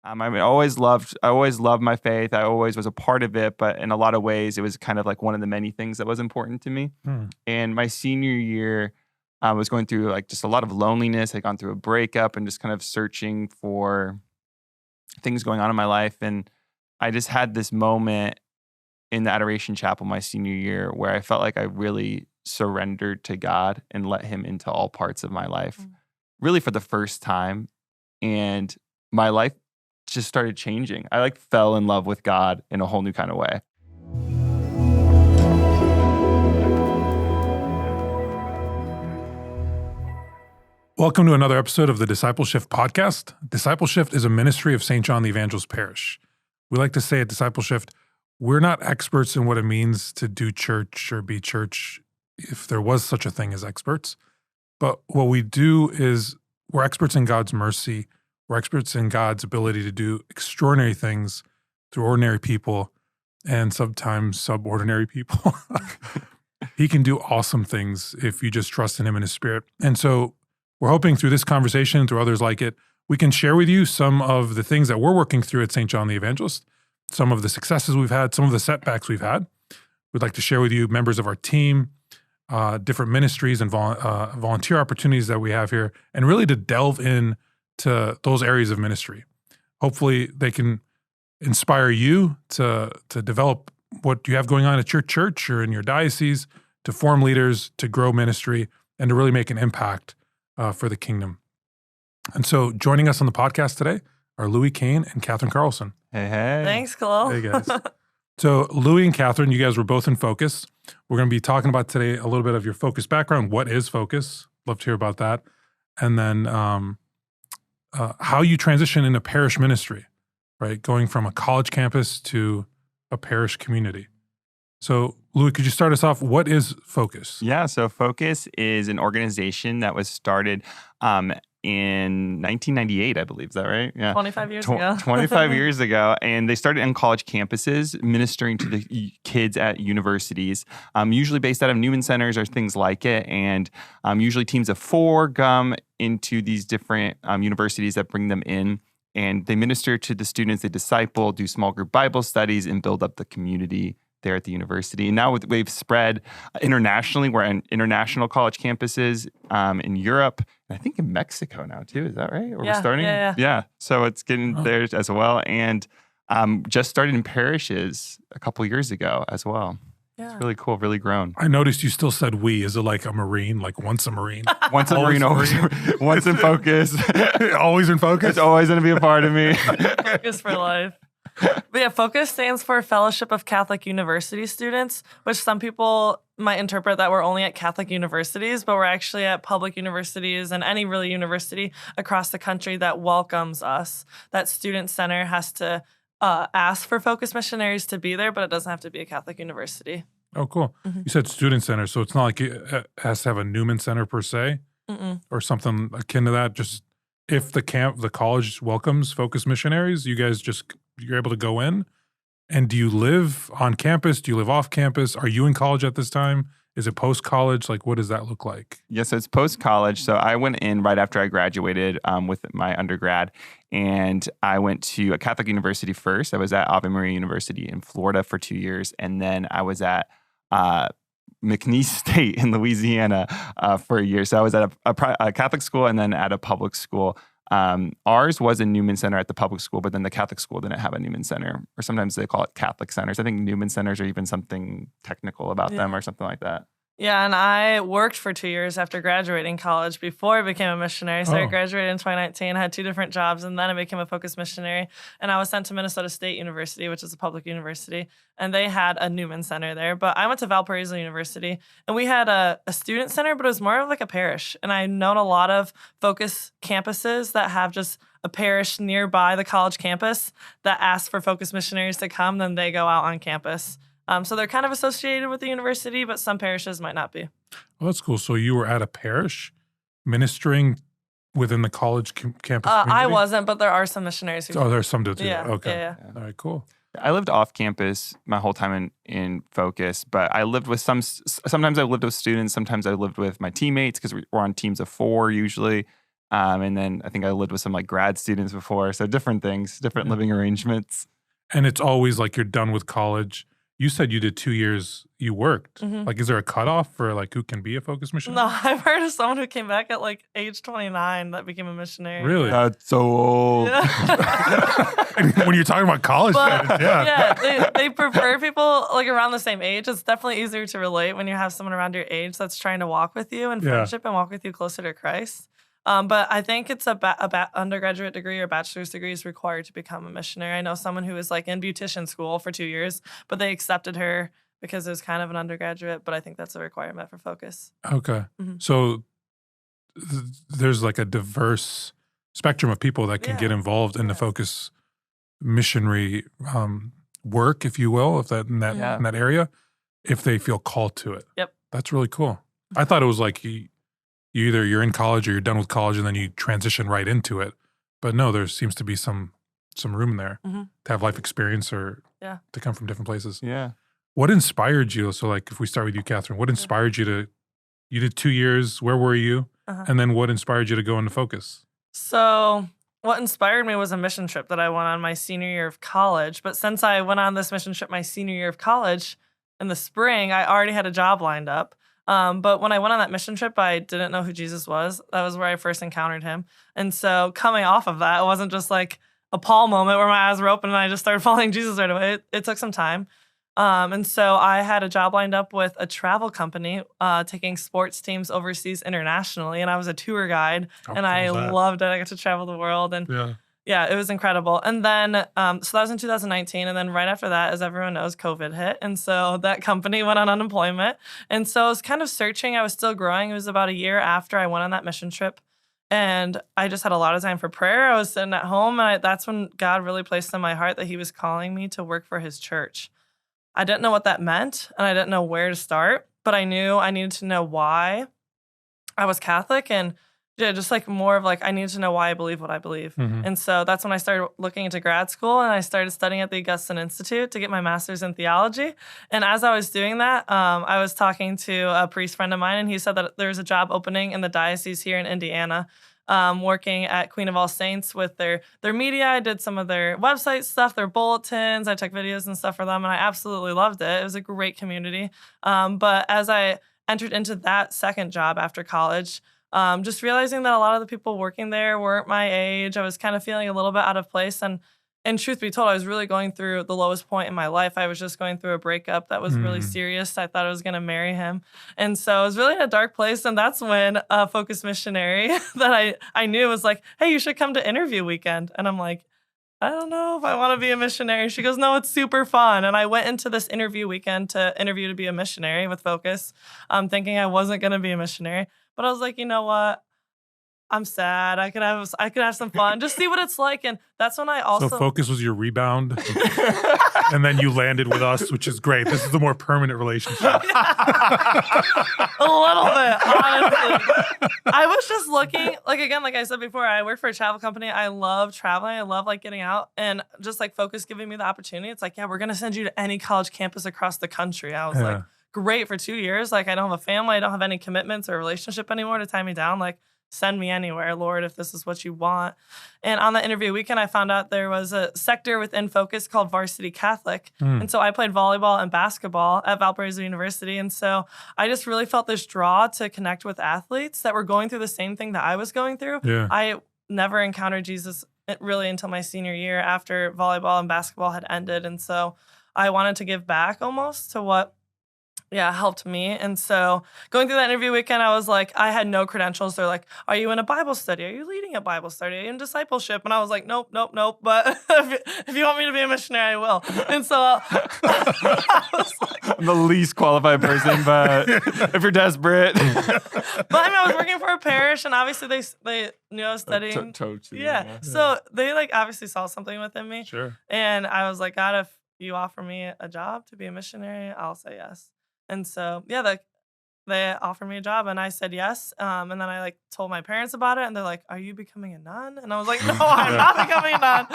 I always loved my faith. I always was a part of it, but in a lot of ways, it was kind of like one of the many things that was important to me. And my senior year, I was going through like just a lot of loneliness. I'd gone through a breakup and just kind of searching for things going on in my life. And I just had this moment in the Adoration Chapel my senior year where I felt like I really surrendered to God and let him into all parts of my life, really for the first time. And my life just started changing. I like fell in love with God in a whole new kind of way. Welcome to another episode of the DiscipleShift Podcast. DiscipleShift is a ministry of St. John the Evangelist Parish. We like to say at DiscipleShift, we're not experts in what it means to do church or be church, if there was such a thing as experts. But what we do is we're experts in God's mercy. We're experts in God's ability to do extraordinary things through ordinary people and sometimes subordinary people. He can do awesome things if you just trust in him and his spirit. And so we're hoping through this conversation, through others like it, we can share with you some of the things that we're working through at St. John the Evangelist, some of the successes we've had, some of the setbacks we've had. We'd like to share with you members of our team, different ministries and volunteer opportunities that we have here, and really to delve in to those areas of ministry. Hopefully they can inspire you to develop what you have going on at your church or in your diocese, to form leaders, to grow ministry, and to really make an impact for the kingdom. And so joining us on the podcast today are Louie, Cain, and Katherine Carlson. Hey. Thanks, Cole. Hey, guys. So Louie and Katherine, you guys were both in Focus. We're going to be talking about today a little bit of your Focus background. What is Focus? Love to hear about that. And then how you transition into parish ministry, right? Going from a college campus to a parish community. So Louie, could you start us off? What is Focus? Yeah, so Focus is an organization that was started in 1998, I believe. Is that right? Yeah. 25 years ago. 25 years ago. And they started on college campuses, ministering to the kids at universities, usually based out of Newman Centers or things like it. And usually teams of 4 come into these different universities that bring them in. And they minister to the students, they disciple, do small group Bible studies, and build up the community there at the university. And now we've spread internationally. We're in international college campuses in Europe, and I think in Mexico now too. Is that right? Or we're starting? Yeah. So it's getting there as well. And just started in parishes a couple years ago as well. Yeah. It's really cool, really grown. I noticed you still said we. Is it like a Marine, like once a Marine? Once a Marine, always once in Focus. Always in Focus? It's always going to be a part of me. Focus for life. But yeah, Focus stands for Fellowship of Catholic University Students, which some people might interpret that we're only at Catholic universities, but we're actually at public universities and any really university across the country that welcomes us. That student center has to ask for Focus missionaries to be there, but it doesn't have to be a Catholic university. Oh, cool. Mm-hmm. You said student center, so it's not like it has to have a Newman Center per se or something akin to that. Just if the college welcomes Focus missionaries, you're able to go in. And do you live on campus? Do you live off campus? Are you in college at this time? Is it post-college? Like, what does that look like? Yeah, so it's post-college. So I went in right after I graduated with my undergrad, and I went to a Catholic university first. I was at Ave Maria University in Florida for 2 years, and then I was at McNeese State in Louisiana for a year. So I was at a Catholic school and then at a public school. Ours was a Newman Center at the public school, but then the Catholic school didn't have a Newman Center, or sometimes they call it Catholic centers. I think Newman Centers are even something technical about them or something like that. Yeah, and I worked for 2 years after graduating college before I became a missionary. So I graduated in 2019, had 2 different jobs, and then I became a Focus missionary. And I was sent to Minnesota State University, which is a public university, and they had a Newman Center there. But I went to Valparaiso University, and we had a student center, but it was more of like a parish. And I've known a lot of Focus campuses that have just a parish nearby the college campus that ask for Focus missionaries to come, then they go out on campus. So they're kind of associated with the university, but some parishes might not be. Well, that's cool. So you were at a parish ministering within the college campus community? I wasn't, but there are some missionaries who there's some do too. Yeah. Okay. Yeah. All right, cool. I lived off campus my whole time in Focus, but I lived with sometimes I lived with students, sometimes I lived with my teammates because we're on teams of 4 usually. And then I think I lived with some like grad students before. So different things, different living arrangements. And it's always like you're done with college. You said you did 2 years you worked. Like, is there a cutoff for like who can be a focus missionary? No, I've heard of someone who came back at like age 29 that became a missionary. Really? That's so old. Yeah. When you're talking about college, They prefer people like around the same age. It's definitely easier to relate when you have someone around your age that's trying to walk with you in friendship and walk with you closer to Christ. But I think it's a undergraduate degree or bachelor's degree is required to become a missionary. I know someone who was like in beautician school for 2 years, but they accepted her because it was kind of an undergraduate. But I think that's a requirement for Focus. Okay. So there's like a diverse spectrum of people that can get involved in the Focus missionary work, if you will, in that area, if they feel called to it. Yep. That's really cool. I thought it was like you're in college or you're done with college and then you transition right into it. But no, there seems to be some room there to have life experience or to come from different places. Yeah. What inspired you? So like if we start with you, Katherine, what inspired you you did 2 years, where were you? And then what inspired you to go into Focus? So what inspired me was a mission trip that I went on my senior year of college. But since I went on this mission trip my senior year of college in the spring, I already had a job lined up. But when I went on that mission trip, I didn't know who Jesus was. That was where I first encountered him. And so coming off of that, it wasn't just like a Paul moment where my eyes were open and I just started following Jesus right away. It took some time. And so I had a job lined up with a travel company taking sports teams overseas internationally. And I was a tour guide and I loved it. I got to travel the world and yeah, it was incredible. And then, so that was in 2019. And then right after that, as everyone knows, COVID hit. And so that company went on unemployment. And so I was kind of searching. I was still growing. It was about a year after I went on that mission trip. And I just had a lot of time for prayer. I was sitting at home. And that's when God really placed in my heart that he was calling me to work for his church. I didn't know what that meant. And I didn't know where to start. But I knew I needed to know why I was Catholic. And just like more of like, I needed to know why I believe what I believe. And so that's when I started looking into grad school and I started studying at the Augustine Institute to get my master's in theology. And as I was doing that, I was talking to a priest friend of mine and he said that there was a job opening in the diocese here in Indiana, working at Queen of All Saints with their media. I did some of their website stuff, their bulletins. I took videos and stuff for them and I absolutely loved it. It was a great community. But as I entered into that second job after college, just realizing that a lot of the people working there weren't my age. I was kind of feeling a little bit out of place. And truth be told, I was really going through the lowest point in my life. I was just going through a breakup that was really serious. I thought I was going to marry him. And so I was really in a dark place. And that's when a Focus missionary that I knew was like, hey, you should come to interview weekend. And I'm like, I don't know if I want to be a missionary. She goes, no, it's super fun. And I went into this interview weekend to interview to be a missionary with Focus, thinking I wasn't going to be a missionary. But I was like, you know what? I'm sad. I could have some fun. Just see what it's like. And that's when I also... So Focus was your rebound. And then you landed with us, which is great. This is the more permanent relationship. A little bit, honestly. I was just looking, like, again, like I said before, I work for a travel company. I love traveling. I love, like, getting out. And just, like, Focus giving me the opportunity. It's like, yeah, we're going to send you to any college campus across the country. I was like, great for 2 years. Like, I don't have a family. I don't have any commitments or relationship anymore to tie me down. Like, send me anywhere, Lord, if this is what you want. And on the interview weekend, I found out there was a sector within Focus called Varsity Catholic. And so I played volleyball and basketball at Valparaiso University. And so I just really felt this draw to connect with athletes that were going through the same thing that I was going through. I never encountered Jesus really until my senior year after volleyball and basketball had ended. And so I wanted to give back almost to what helped me. And so going through that interview weekend, I was like, I had no credentials. They're like, are you in a Bible study? Are you leading a Bible study? Are you in discipleship? And I was like, nope. But if you want me to be a missionary, I will. And so I was like, I'm the least qualified person, but if you're desperate. But I mean, I was working for a parish and obviously they knew I was studying. So they like obviously saw something within me. Sure. And I was like, God, if you offer me a job to be a missionary, I'll say yes. And so, they offered me a job and I said yes. And then I told my parents about it and they're like, are you becoming a nun? And I was like, no, I'm not becoming a nun.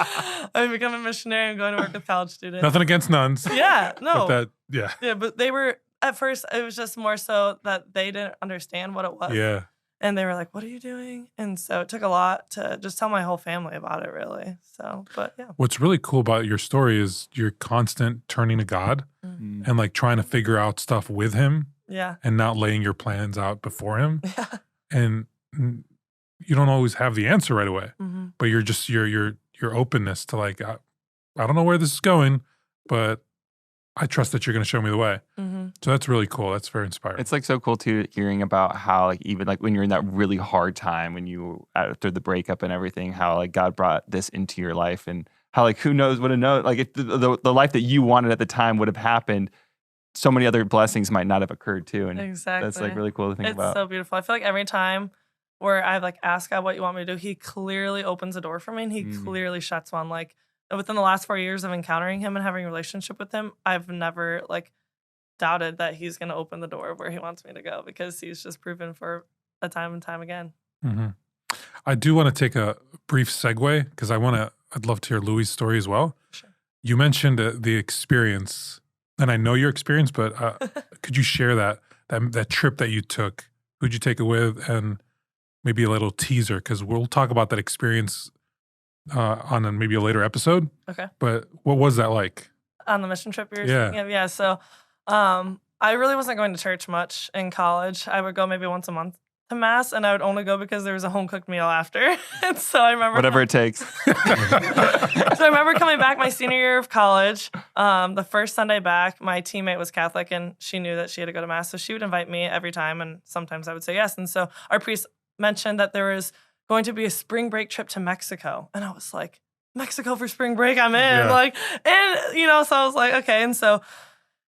I'm becoming a missionary. I'm going to work with college students. Nothing against nuns. Yeah, no. But but they were, at first, it was just more so that they didn't understand what it was. Yeah. And they were like, what are you doing? And so it took a lot to just tell my whole family about it, really. So, but yeah. What's really cool about your story is your constant turning to God Mm. and like trying to figure out stuff with him Yeah. and not laying your plans out before him. Yeah. And you don't always have the answer right away, Mm-hmm. but you're just your openness to like, I don't know where this is going, but I trust that you're going to show me the way. Mm-hmm. So that's really cool. That's very inspiring. It's like so cool too, hearing about how like even like when you're in that really hard time when you after the breakup and everything, how like God brought this into your life and how like who knows what to know, like if the life that you wanted at the time would have happened, so many other blessings might not have occurred too. And Exactly. that's like really cool to think It's about. so beautiful. I feel like every time where I've like asked God what you want me to do, he clearly opens a door for me and he clearly shuts one. Like within the last 4 years of encountering him and having a relationship with him, I've never like doubted that he's going to open the door where he wants me to go because he's just proven for a time and time again. Mm-hmm. I do want to take a brief segue because I'd love to hear Louie's story as well. Sure. You mentioned the experience, and I know your experience, but could you share that trip that you took? Who'd you take it with? And maybe a little teaser, because we'll talk about that experience on maybe a later episode. Okay. But what was that like? On the mission trip you were Yeah. speaking of? Yeah. So I really wasn't going to church much in college. I would go maybe once a month to mass, and I would only go because there was a home cooked meal after. And so I remember Whatever it takes. So I remember coming back my senior year of college. The first Sunday back, my teammate was Catholic, and she knew that she had to go to mass, so she would invite me every time, and sometimes I would say yes. And so our priest mentioned that there was going to be a spring break trip to Mexico, and I was like, Mexico for spring break, I'm in. Yeah. So I was like, okay. And so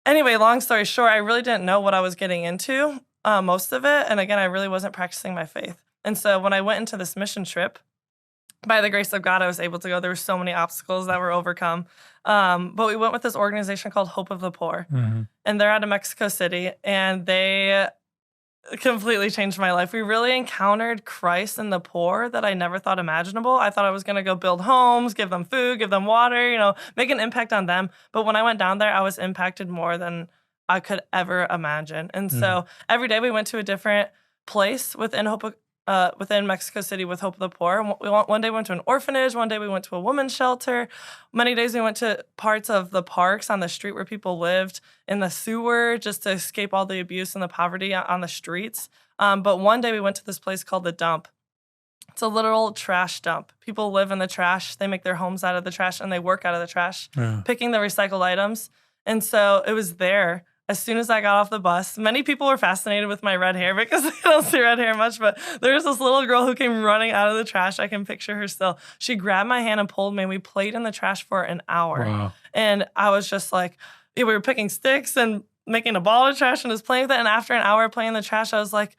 anyway, long story short, I really didn't know what I was getting into, most of it. And again, I really wasn't practicing my faith. And so when I went into this mission trip, by the grace of God, I was able to go. There were so many obstacles that were overcome. But we went with this organization called Hope of the Poor. Mm-hmm. And they're out of Mexico City. And they completely changed my life. We really encountered Christ in the poor that I never thought imaginable. I thought I was going to go build homes, give them food, give them water, make an impact on them. But when I went down there, I was impacted more than I could ever imagine. And so every day we went to a different place within within Mexico City with Hope of the Poor. One day we went to an orphanage. One day we went to a women's shelter. Many days we went to parts of the parks on the street where people lived in the sewer just to escape all the abuse and the poverty on the streets. But one day we went to this place called The Dump. It's a literal trash dump. People live in the trash. They make their homes out of the trash, and they work out of the trash, picking the recycled items. And so it was there. As soon as I got off the bus, many people were fascinated with my red hair because they don't see red hair much, but there was this little girl who came running out of the trash. I can picture her still. She grabbed my hand and pulled me, and we played in the trash for an hour. Wow. And I was just like, we were picking sticks and making a ball of trash and just playing with it. And after an hour playing in the trash, I was like,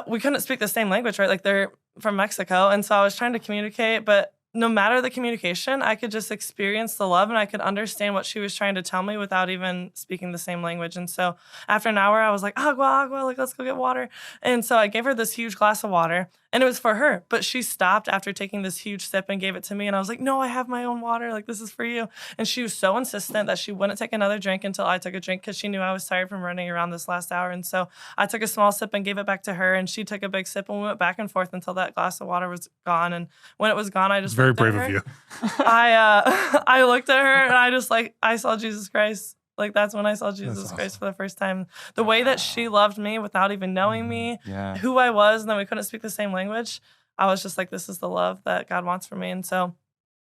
we couldn't speak the same language, right? Like they're from Mexico. And so I was trying to communicate, but no matter the communication, I could just experience the love and I could understand what she was trying to tell me without even speaking the same language. And so after an hour, I was like, agua, like, let's go get water. And so I gave her this huge glass of water, and it was for her. But she stopped after taking this huge sip and gave it to me. And I was like, no, I have my own water. Like, this is for you. And she was so insistent that she wouldn't take another drink until I took a drink because she knew I was tired from running around this last hour. And so I took a small sip and gave it back to her, and she took a big sip, and we went back and forth until that glass of water was gone. And when it was gone, I just Very looked at brave her. of you. I looked at her, and I just I saw Jesus Christ. Like, that's when I saw Jesus awesome. Christ for the first time. The way that she loved me without even knowing me, Yeah. who I was, and then we couldn't speak the same language. I was just like, this is the love that God wants for me. And so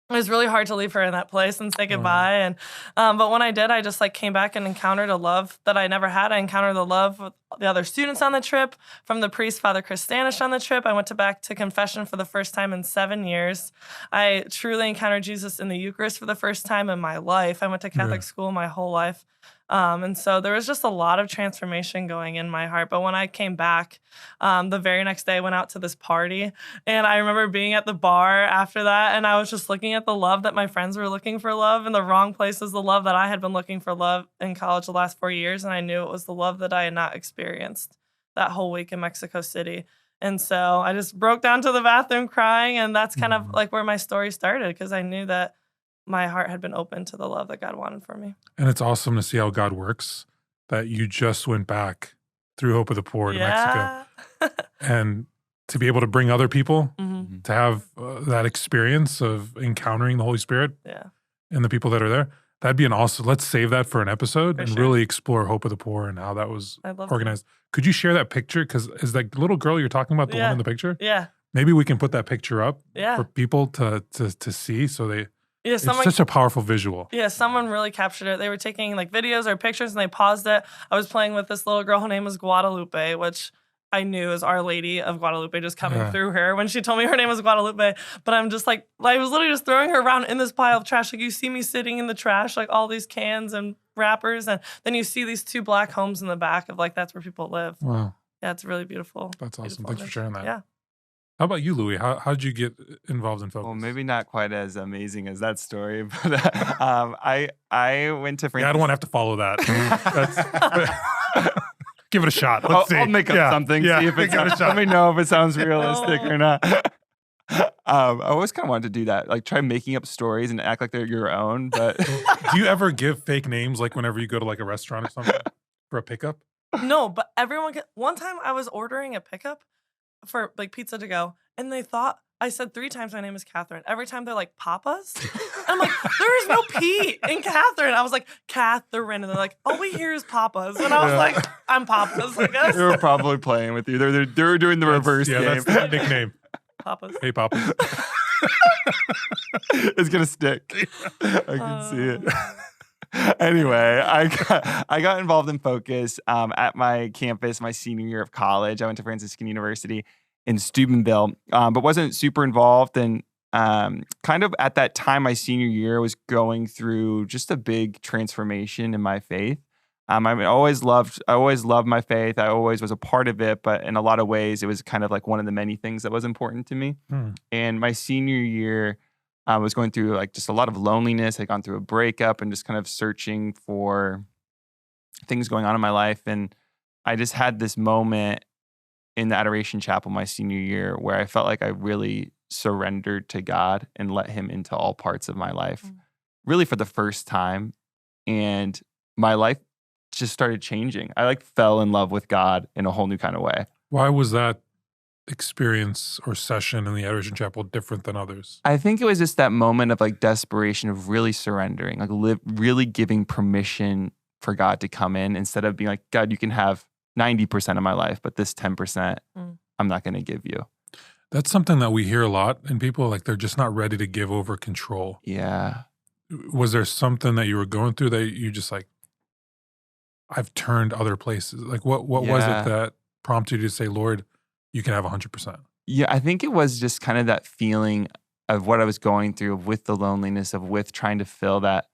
it was really hard to leave her in that place and say goodbye. And but when I did, I just came back and encountered a love that I never had. I encountered the love with the other students on the trip, from the priest, Father Chris Stanish, on the trip. I went back to confession for the first time in 7 years. I truly encountered Jesus in the Eucharist for the first time in my life. I went to Catholic school my whole life. And so there was just a lot of transformation going in my heart. But when I came back, the very next day I went out to this party. And I remember being at the bar after that, and I was just looking at the love that my friends were looking for love in the wrong places, the love that I had been looking for love in college the last 4 years. And I knew it was the love that I had not experienced that whole week in Mexico City. And so I just broke down to the bathroom crying. And that's kind of where my story started, because I knew that my heart had been open to the love that God wanted for me. And it's awesome to see how God works, that you just went back through Hope of the Poor to Mexico. Yeah. And to be able to bring other people Mm-hmm. to have that experience of encountering the Holy Spirit Yeah. and the people that are there, that'd be an awesome, let's save that for an episode For and sure. really explore Hope of the Poor and how that was I'd love organized. Could you share that picture? Because is that little girl you're talking about the one Yeah. in the picture? Yeah. Maybe we can put that picture up Yeah. for people to see so they, Yeah. it's such a powerful visual. Yeah, someone really captured it. They were taking like videos or pictures and they paused it. I was playing with this little girl. Her name was Guadalupe, which I knew as Our Lady of Guadalupe just coming through her when she told me her name was Guadalupe. But I'm just like, I was literally just throwing her around in this pile of trash. Like you see me sitting in the trash, like all these cans and wrappers. And then you see these 2 black homes in the back of like, that's where people live. Wow. Yeah, it's really beautiful. That's awesome. Beautiful Thanks for image. sharing that. Yeah. How about you, Louie? How did you get involved in Focus? Well, maybe not quite as amazing as that story, but I went to Francis. Yeah, I don't want to have to follow that. Give it a shot. Let's see. I'll make up something. See if it sounds, let me know if it sounds realistic or not. I always kind of wanted to do that, like try making up stories and act like they're your own. But Do you ever give fake names, like whenever you go to like a restaurant or something for a pickup? No, but everyone one time I was ordering a pickup for like pizza to go, and they thought I said 3 times my name is Katherine. Every time they're like, Papa's? I'm like, there is no P in Katherine. I was like, Katherine. And they're like, all we hear is Papa's. And I was like, I'm Papa's, I guess. they were probably playing with you. They're doing the reverse game. That's the nickname. Papa's. Hey, Papa's. It's gonna stick. I can see it. Anyway, I got involved in Focus at my campus my senior year of college. I went to Franciscan University in Steubenville, but wasn't super involved. And kind of at that time, my senior year was going through just a big transformation in my faith. I always loved my faith. I always was a part of it, but in a lot of ways, it was kind of like one of the many things that was important to me. And my senior year, I was going through like just a lot of loneliness. I'd gone through a breakup and just kind of searching for things going on in my life. And I just had this moment in the Adoration Chapel my senior year where I felt like I really surrendered to God and let him into all parts of my life, really for the first time. And my life just started changing. I like fell in love with God in a whole new kind of way. Why was that experience or session in the Adoration Chapel different than others? I think it was just that moment of like desperation of really surrendering, like really giving permission for God to come in instead of being like, God, you can have 90% of my life, but this 10% I'm not going to give you. That's something that we hear a lot, and people like they're just not ready to give over control. Yeah. Was there something that you were going through that you just like, I've turned other places? Like what was it that prompted you to say, Lord, you can have 100%? Yeah, I think it was just kind of that feeling of what I was going through with the loneliness with trying to fill that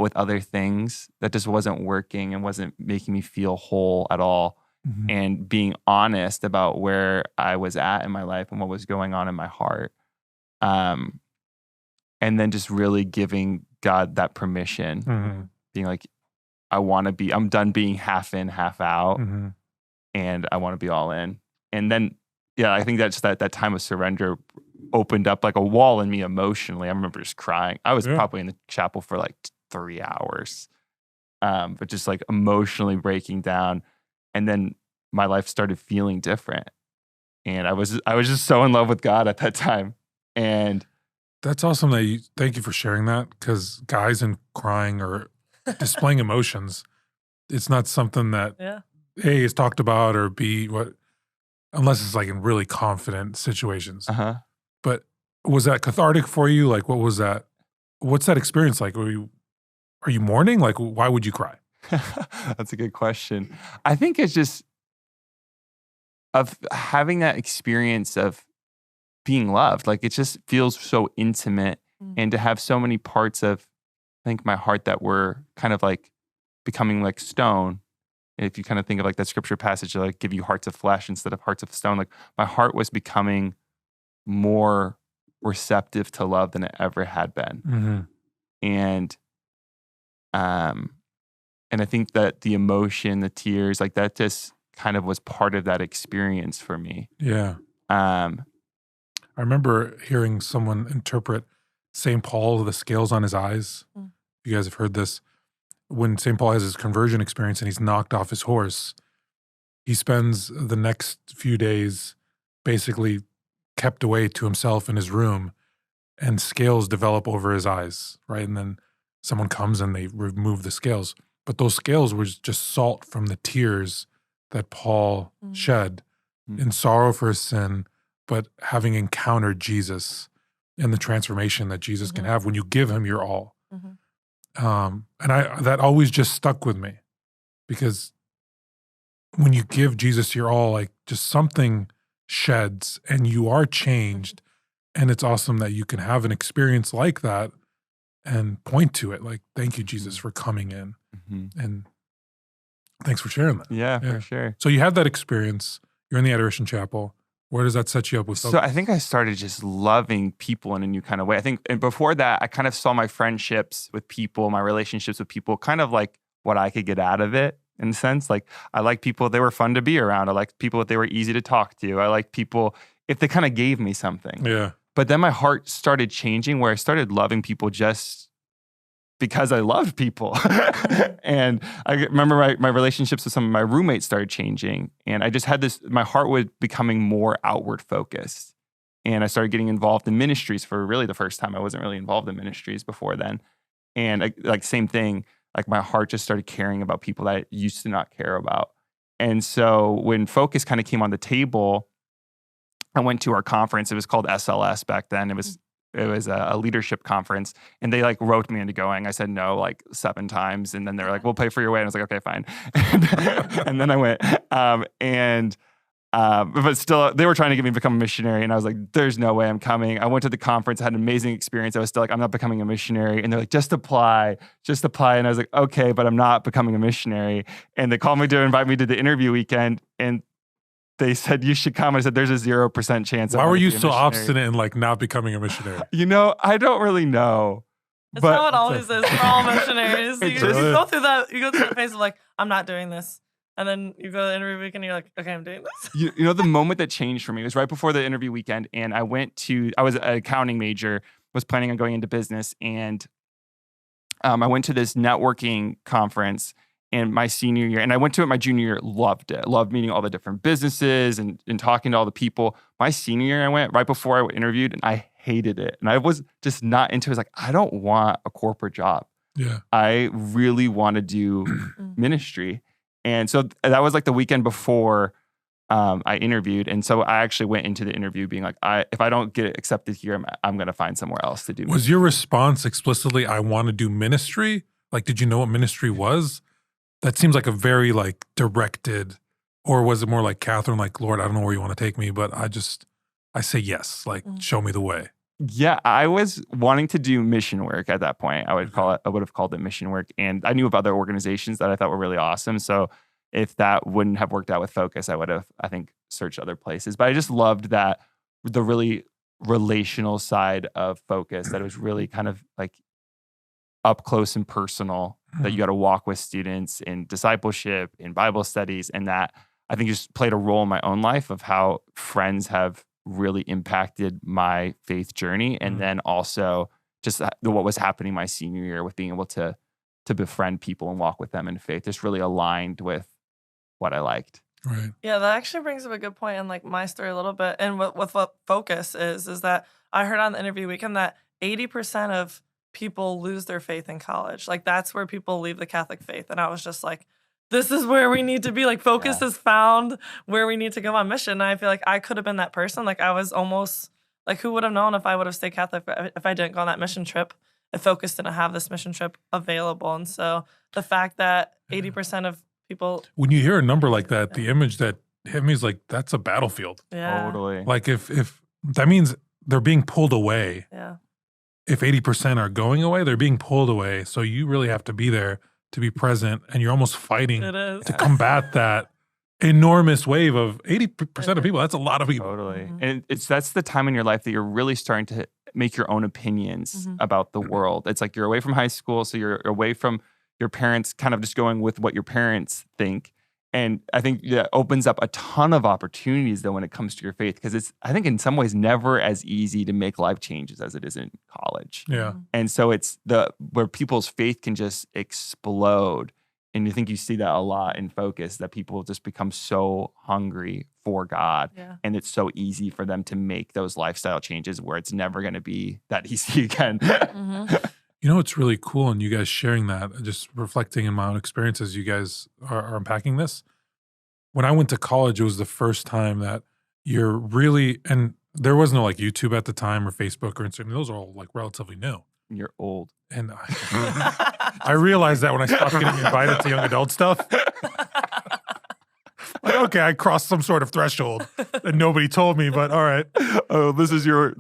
with other things that just wasn't working and wasn't making me feel whole at all. And being honest about where I was at in my life and what was going on in my heart. And then just really giving God that permission, being like, I'm done being half in, half out, and I want to be all in. And then, I think that's that time of surrender opened up like a wall in me emotionally. I remember just crying. I was probably in the chapel for like 3 hours, but just like emotionally breaking down. And then my life started feeling different. And I was just so in love with God at that time. And that's awesome thank you for sharing that, because guys and crying or displaying emotions, it's not something that A is talked about or B, unless it's like in really confident situations. But was that cathartic for you? Like, what was that? What's that experience like? Are you mourning? Like, why would you cry? That's a good question. I think it's just of having that experience of being loved. Like, it just feels so intimate, and to have so many parts of, I think, my heart that were kind of like becoming like stone. If you kind of think of like that scripture passage, like give you hearts of flesh instead of hearts of stone. Like my heart was becoming more receptive to love than it ever had been. And I think that the emotion, the tears, like that just kind of was part of that experience for me. Yeah. I remember hearing someone interpret St. Paul, the scales on his eyes. You guys have heard this. When St. Paul has his conversion experience and he's knocked off his horse, he spends the next few days basically kept away to himself in his room, and scales develop over his eyes, right? And then someone comes and they remove the scales. But those scales were just salt from the tears that Paul shed in sorrow for his sin, but having encountered Jesus and the transformation that Jesus can have when you give him your all. And that always just stuck with me, because when you give Jesus your all, like just something sheds and you are changed. And it's awesome that you can have an experience like that and point to it. Like, thank you, Jesus, for coming in. And thanks for sharing that. Yeah, for sure. So you had that experience. You're in the Adoration Chapel. Where does that set you up with focus? So I think I started just loving people in a new kind of way. I think, and before that, I kind of saw my friendships with people, my relationships with people, kind of like what I could get out of it, in a sense. Like, I like people, they were fun to be around. I liked people if they were easy to talk to. I liked people if they kind of gave me something. Yeah. But then my heart started changing, where I started loving people just because I loved people. And I remember my relationships with some of my roommates started changing. And I just had this, my heart was becoming more outward focused. And I started getting involved in ministries for really the first time. I wasn't really involved in ministries before then. And like same thing, like my heart just started caring about people that I used to not care about. And so when focus kind of came on the table, I went to our conference. It was called SLS back then. It was a leadership conference, and they like roped me into going. I said no like 7 times, and then they were like, "We'll pay for your way." And I was like, "Okay, fine." And then I went, but still, they were trying to get me to become a missionary, and I was like, "There's no way I'm coming." I went to the conference, I had an amazing experience. I was still like, "I'm not becoming a missionary," and they're like, "Just apply." And I was like, "Okay, but I'm not becoming a missionary." And they called me to invite me to the interview weekend, and they said, "You should come." I said, "There's a 0% chance." Why were you so obstinate in like not becoming a missionary? I don't really know. It's how it always is for all missionaries. You go through that phase of like, I'm not doing this. And then you go to the interview weekend and you're like, okay, I'm doing this. The moment that changed for me was right before the interview weekend. And I was an accounting major, was planning on going into business. And I went to this networking conference in my senior year, and I went to it my junior year, loved it. Loved meeting all the different businesses and talking to all the people. My senior year, I went right before I interviewed, and I hated it. And I was just not into it. I was like, I don't want a corporate job. Yeah. I really want to do ministry. And so that was like the weekend before I interviewed. And so I actually went into the interview being like, if I don't get accepted here, I'm going to find somewhere else to do ministry. Was your response explicitly, I want to do ministry? Like, did you know what ministry was? That seems like a very like directed, or was it more like Catherine, like, Lord, I don't know where you want to take me, but I say yes, like show me the way. Yeah, I was wanting to do mission work at that point. I would have called it mission work. And I knew of other organizations that I thought were really awesome. So if that wouldn't have worked out with Focus, I would have, I think, searched other places. But I just loved that the really relational side of Focus, that it was really kind of like up close and personal, that you got to walk with students in discipleship, in Bible studies, and that I think just played a role in my own life of how friends have really impacted my faith journey. And then also just what was happening my senior year with being able to befriend people and walk with them in faith just really aligned with what I liked. Right. Yeah, that actually brings up a good point in like my story a little bit. And with what Focus is that I heard on the interview weekend that 80% of people lose their faith in college. Like that's where people leave the Catholic faith. And I was just like, this is where we need to be. Like Focus has found where we need to go on mission. And I feel like I could have been that person. Like I was almost like, who would have known if I would have stayed Catholic if I didn't go on that mission trip, if Focus didn't have this mission trip available. And so the fact that 80% of people. When you hear a number like that, the image that hit me is like, that's a battlefield. Yeah. Totally. Like if that means they're being pulled away. Yeah. If 80% are going away, they're being pulled away. So you really have to be there to be present, and you're almost fighting to combat that enormous wave of 80% of people. That's a lot of people. Totally. And that's the time in your life that you're really starting to make your own opinions about the world. It's like you're away from high school, so you're away from your parents, kind of just going with what your parents think. And I think that opens up a ton of opportunities, though, when it comes to your faith, because it's, I think, in some ways, never as easy to make life changes as it is in college. Yeah. And so it's where people's faith can just explode And I think you see that a lot in Focus, that people just become so hungry for God. Yeah. And it's so easy for them to make those lifestyle changes where it's never going to be that easy again. You know, it's really cool. And you guys sharing that, just reflecting in my own experiences, you guys are unpacking this. When I went to college, it was the first time that you're really, and there was no like YouTube at the time or Facebook or Instagram. Those are all like relatively new. You're old. And I realized that when I stopped getting invited to young adult stuff. Like, okay, I crossed some sort of threshold that nobody told me, but all right. Oh, this is your.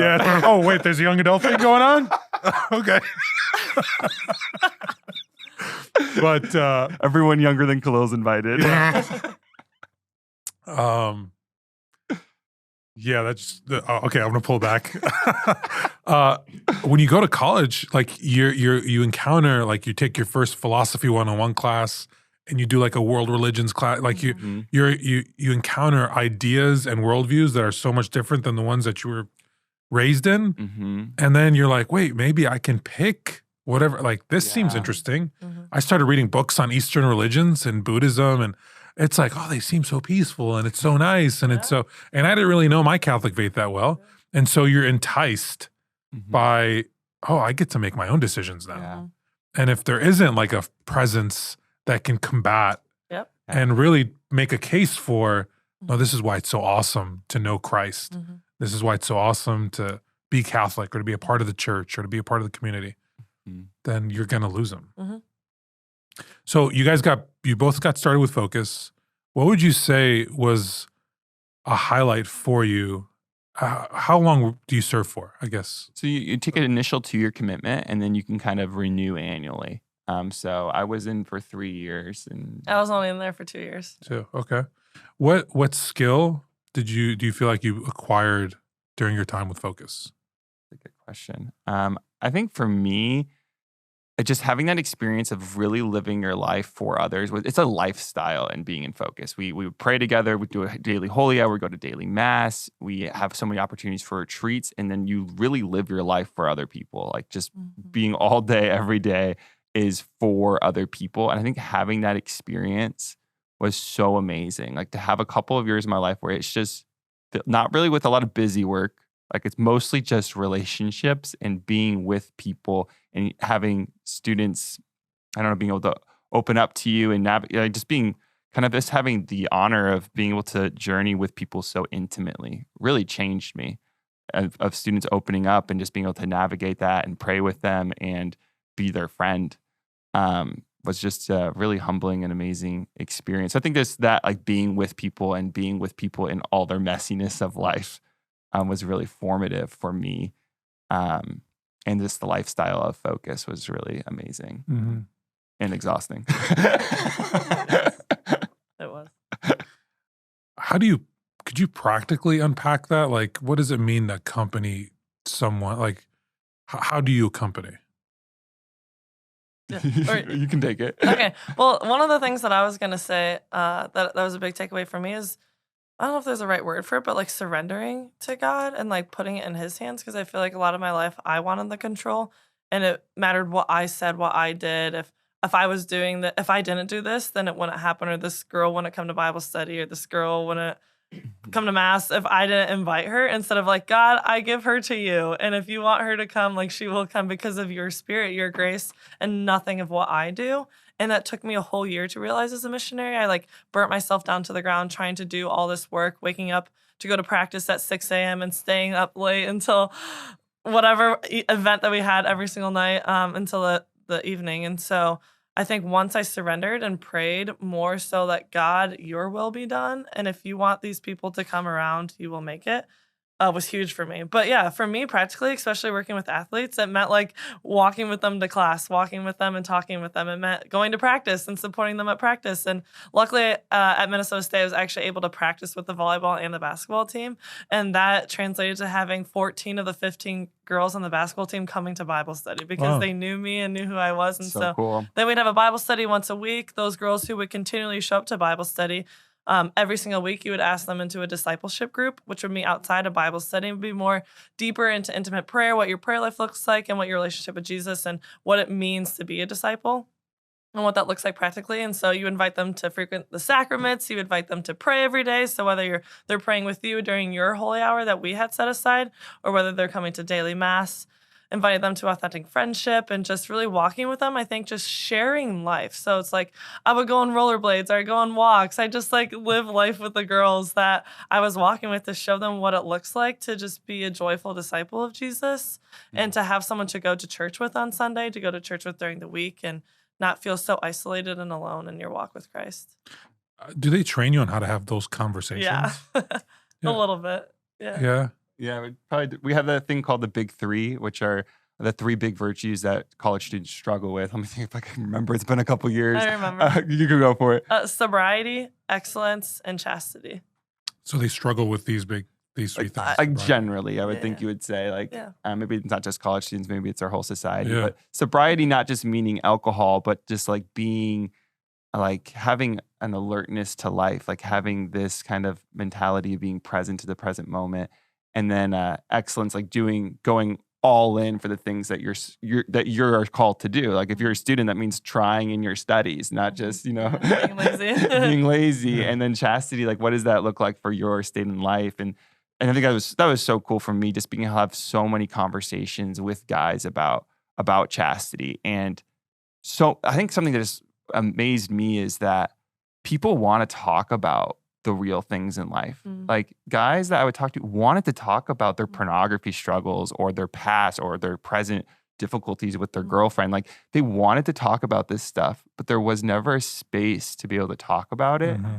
Yeah. Oh, wait, there's a young adult thing going on? Okay. But everyone younger than Khalil's invited. Yeah, that's okay. I'm gonna pull back. When you go to college, like you encounter, like you take your first philosophy 101 class, and you do like a world religions class. Like you encounter ideas and worldviews that are so much different than the ones that you were raised in, and then you're like, wait, maybe I can pick whatever. Like this seems interesting. I started reading books on Eastern religions and Buddhism, and it's like, oh, they seem so peaceful and it's so nice. And it's so, and I didn't really know my Catholic faith that well. And so you're enticed by, oh, I get to make my own decisions now. Yeah. And if there isn't like a presence that can combat and really make a case for, no, this is why it's so awesome to know Christ. This is why it's so awesome to be Catholic or to be a part of the church or to be a part of the community, then you're going to lose them. So you both got started with Focus. What would you say was a highlight for you? How long do you serve for, I guess? So you take an initial 2-year commitment, and then you can kind of renew annually. So I was in for 3 years, and I was only in there for 2 years. Okay. What skill do you feel like you acquired during your time with Focus? That's a good question. I think for me, just having that experience of really living your life for others, it's a lifestyle and being in Focus. We would pray together, we do a daily holy hour, we go to daily mass, we have so many opportunities for retreats, and then you really live your life for other people. Like just being all day, every day is for other people. And I think having that experience was so amazing. Like to have a couple of years in my life where it's just not really with a lot of busy work. Like it's mostly just relationships and being with people and having students, I don't know, being able to open up to you and navigate, just being kind of just having the honor of being able to journey with people so intimately really changed me, of students opening up and just being able to navigate that and pray with them and be their friend. Was just a really humbling and amazing experience. I think that like being with people and being with people in all their messiness of life was really formative for me. And just the lifestyle of Focus was really amazing and exhausting. It was. Could you practically unpack that? Like, what does it mean to accompany someone? Like, how do you accompany? You can take it. Okay. Well, one of the things that I was going to say that was a big takeaway for me is, I don't know if there's a right word for it, but like surrendering to God and like putting it in his hands. Because I feel like a lot of my life, I wanted the control, and it mattered what I said, what I did. If I was doing that, if I didn't do this, then it wouldn't happen, or this girl wouldn't come to Bible study, or this girl wouldn't come to mass if I didn't invite her. Instead of like, God, I give her to you. And if you want her to come, like she will come because of your spirit, your grace, and nothing of what I do. And that took me a whole year to realize as a missionary. I like burnt myself down to the ground trying to do all this work, waking up to go to practice at 6 a.m. and staying up late until whatever event that we had every single night until the evening. And so I think once I surrendered and prayed more so that God, your will be done. And if you want these people to come around, you will make it. Was huge for me. But yeah, for me, practically, especially working with athletes, it meant like walking with them to class, walking with them and talking with them. It meant going to practice and supporting them at practice. And luckily at Minnesota State, I was actually able to practice with the volleyball and the basketball team. And that translated to having 14 of the 15 girls on the basketball team coming to Bible study because they knew me and knew who I was. And so cool. Then we'd have a Bible study once a week. Those girls who would continually show up to Bible study, every single week, you would ask them into a discipleship group, which would meet outside of Bible study and be more deeper into intimate prayer, what your prayer life looks like and what your relationship with Jesus and what it means to be a disciple. and what that looks like practically. And so you invite them to frequent the sacraments. You invite them to pray every day. So whether they're praying with you during your holy hour that we had set aside, or whether they're coming to daily mass, inviting them to authentic friendship and just really walking with them. I think just sharing life. So it's like I would go on rollerblades, or I go on walks. I just like live life with the girls that I was walking with to show them what it looks like to just be a joyful disciple of Jesus, and to have someone to go to church with on Sunday, to go to church with during the week, and not feel so isolated and alone in your walk with Christ. Do they train you on how to have those conversations? Yeah, Yeah. a little bit. Yeah. Yeah. Yeah, we have that thing called the big three, which are the three big virtues that college students struggle with. Let me think if I can remember. It's been a couple years. I remember. You can go for it. Sobriety, excellence, and chastity. So they struggle with these three things. Like generally, I would Yeah, think yeah. you would say like Yeah. maybe it's not just college students, maybe it's our whole society. Yeah. But sobriety, not just meaning alcohol, but just like being like having an alertness to life, like having this kind of mentality of being present to the present moment. And then excellence, like going all in for the things that you're called to do. Like if you're a student, that means trying in your studies, not just being lazy. being lazy. Yeah. And then chastity, like what does that look like for your state in life? And I think that was so cool for me, just being able to have so many conversations with guys about chastity. And so I think something that has amazed me is that people want to talk about the real things in life. Like guys that I would talk to wanted to talk about their pornography struggles or their past or their present difficulties with their girlfriend. Like they wanted to talk about this stuff, but there was never a space to be able to talk about it. Mm-hmm.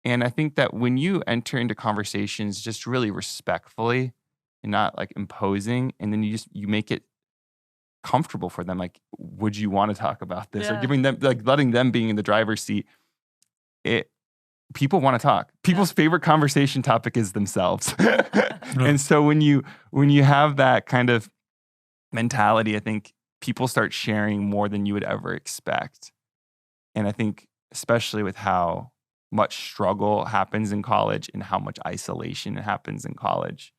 And I think that when you enter into conversations just really respectfully and not like imposing, and then you make it comfortable for them. Like, would you want to talk about this? Or Yeah. giving them, like letting them being in the driver's seat. People want to talk. People's favorite conversation topic is themselves. And so when you have that kind of mentality, I think people start sharing more than you would ever expect. And I think especially with how much struggle happens in college and how much isolation happens in college,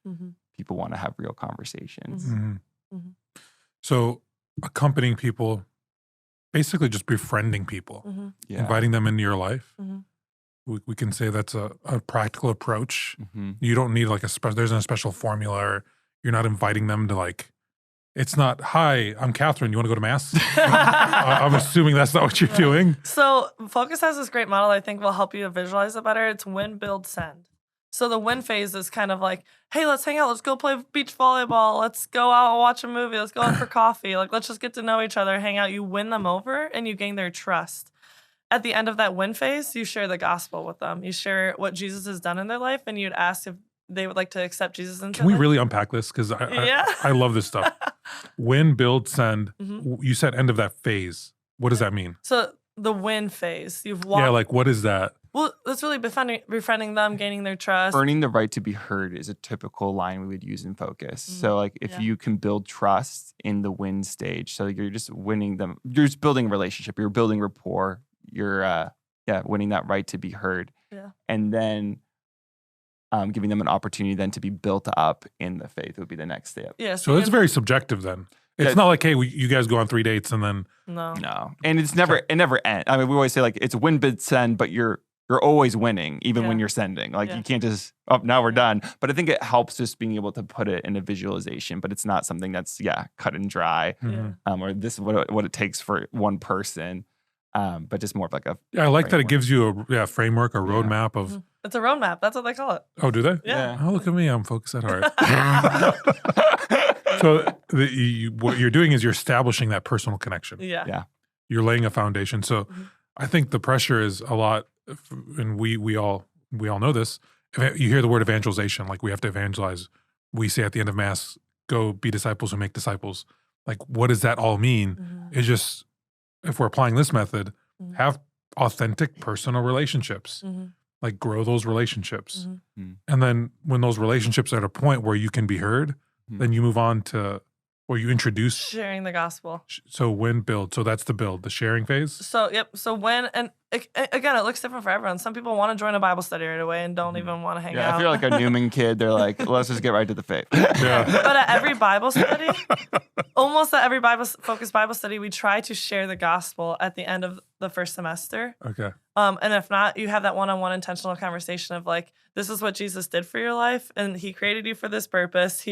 people want to have real conversations. Mm-hmm. So accompanying people, basically just befriending people, Yeah. inviting them into your life. Mhm. We can say that's a practical approach. Mhm. You don't need like there's no special formula, or you're not inviting them to like, it's not, hi, I'm Catherine, you want to go to mass? I'm assuming that's not what you're doing. So Focus has this great model I think will help you visualize it better. It's win, build, send. So the win phase is kind of like, hey, let's hang out. Let's go play beach volleyball. Let's go out and watch a movie. Let's go out for coffee. Like, let's just get to know each other, hang out. You win them over and you gain their trust. At the end of that win phase, you share the gospel with them. You share what Jesus has done in their life, and you'd ask if they would like to accept Jesus into Can we their life. really unpack this? Because Yeah. I love this stuff. Win, build, send. Mhm. You said end of that phase. What does that mean? So the win phase, you've walked. Yeah, like what is that? Well, that's really befriending them, gaining their trust. Earning the right to be heard is a typical line we would use in Focus. So like if Yeah. you can build trust in the win stage, so you're just winning them, you're just building a relationship, you're building rapport, you're winning that right to be heard. Yeah. And then giving them an opportunity then to be built up in the faith would be the next step. Yeah. So it's very subjective then. It's Yeah. not like, hey, you guys go on 3 dates and then No. No. And it never ends. I mean, we always say like it's win, bid, send, but you're always winning, even when Yeah. you're sending. Like Yeah. you can't just, oh, now we're done. But I think it helps just being able to put it in a visualization, but it's not something that's, cut and dry. Yeah. Or this is what it takes for one person. But just more of like a, I like that it framework. gives you a framework, a roadmap of, It's a roadmap. That's what they call it. oh, do they? Yeah. Oh, look at me. I'm focused at heart. So what you're doing is you're establishing that personal connection. Yeah. Yeah. You're laying a foundation. So Mhm. I think the pressure is a lot, and we all know this. If you hear the word evangelization, like we have to evangelize. We say at the end of Mass, go be disciples who make disciples. Like, what does that all mean? Mhm. It's just, if we're applying this method, Mhm. have authentic personal relationships. Mhm. Like, grow those relationships. Mhm. And then when those relationships are at a point where you can be heard, Mhm. then you move on to Or you introduce? Sharing the gospel. So when build? So that's the build, the sharing phase? So, yep. So when, and again, it looks different for everyone. Some people want to join a Bible study right away and don't even want to hang out. Yeah, if you're like a Newman kid, they're like, let's just get right to the faith. Yeah. But at every Bible study, almost at every focused Bible study, we try to share the gospel at the end of the first semester. Okay. And if not, you have that one-on-one intentional conversation of like, this is what Jesus did for your life, and he created you for this purpose.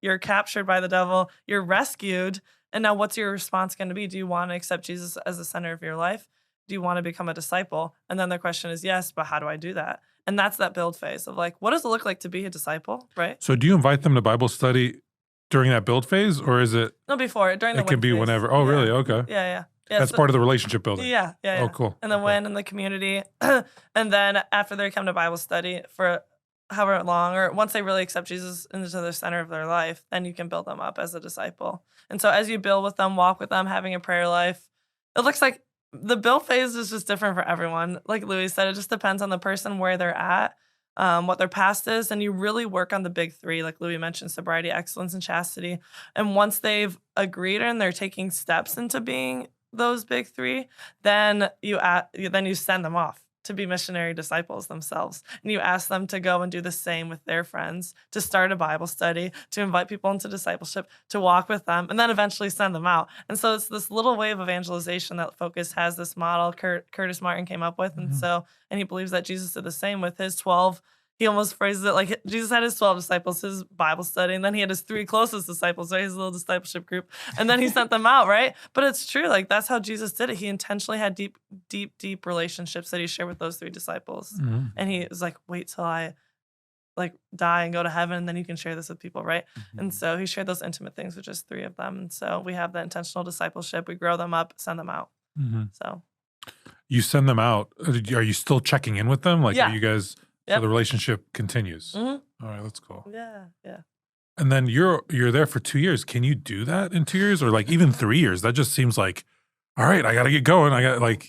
You're captured by the devil, you're rescued, and now what's your response going to be? Do you want to accept Jesus as the center of your life? Do you want to become a disciple? And then the question is, yes, but how do I do that? And that's that build phase of like, what does it look like to be a disciple, right? So do you invite them to Bible study during that build phase, or is it? No, before, during the It can be phase. whenever. Oh, Yeah. really? Okay. Yeah. That's part of the relationship building. Yeah. Oh, cool. And then Okay. when in the community, and then after they come to Bible study for however long, or once they really accept Jesus into the center of their life, then you can build them up as a disciple. And so as you build with them, walk with them, having a prayer life, it looks like the build phase is just different for everyone. Like Louie said, it just depends on the person, where they're at, what their past is, and you really work on the big three, like Louie mentioned, sobriety, excellence, and chastity. And once they've agreed and they're taking steps into being those big three, then you send them off to be missionary disciples themselves. And you ask them to go and do the same with their friends, to start a Bible study, to invite people into discipleship, to walk with them, and then eventually send them out. And so it's this little wave of evangelization that Focus has, this model Curtis Martin came up with. And and he believes that Jesus did the same with his 12. He almost phrases it like Jesus had his 12 disciples, his Bible study, and then he had his 3 closest disciples, right? His little discipleship group. And then he sent them out, right? But it's true. Like, that's how Jesus did it. He intentionally had deep relationships that he shared with those 3 disciples. Mm-hmm. And he was like, wait till I die and go to heaven, and then you can share this with people, right? Mm-hmm. And so he shared those intimate things with just 3 of them. And so we have that intentional discipleship. We grow them up, send them out. Mm-hmm. So you send them out. Are you still checking in with them? Like, Yeah. are you guys? So the relationship continues. Mm-hmm. All right, that's cool. Yeah. And then you're there for 2 years. Can you do that in 2 years, or like even 3 years? That just seems like, all right, I got to get going. I got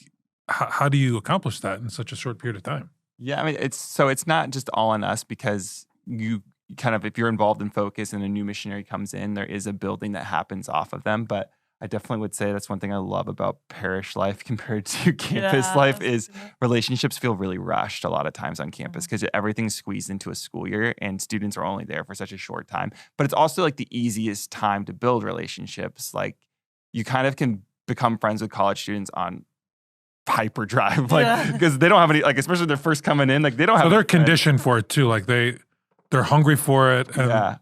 how do you accomplish that in such a short period of time? Yeah, I mean, it's not just all on us, because you kind of, if you're involved in Focus and a new missionary comes in, there is a building that happens off of them. But I definitely would say that's one thing I love about parish life compared to campus life is relationships feel really rushed a lot of times on campus, because everything's squeezed into a school year and students are only there for such a short time. But it's also like the easiest time to build relationships. Like, you kind of can become friends with college students on hyperdrive, like, because they don't have any, like, especially they're first coming in, like, they don't have. So they're conditioned for it too. Like they're hungry for it, and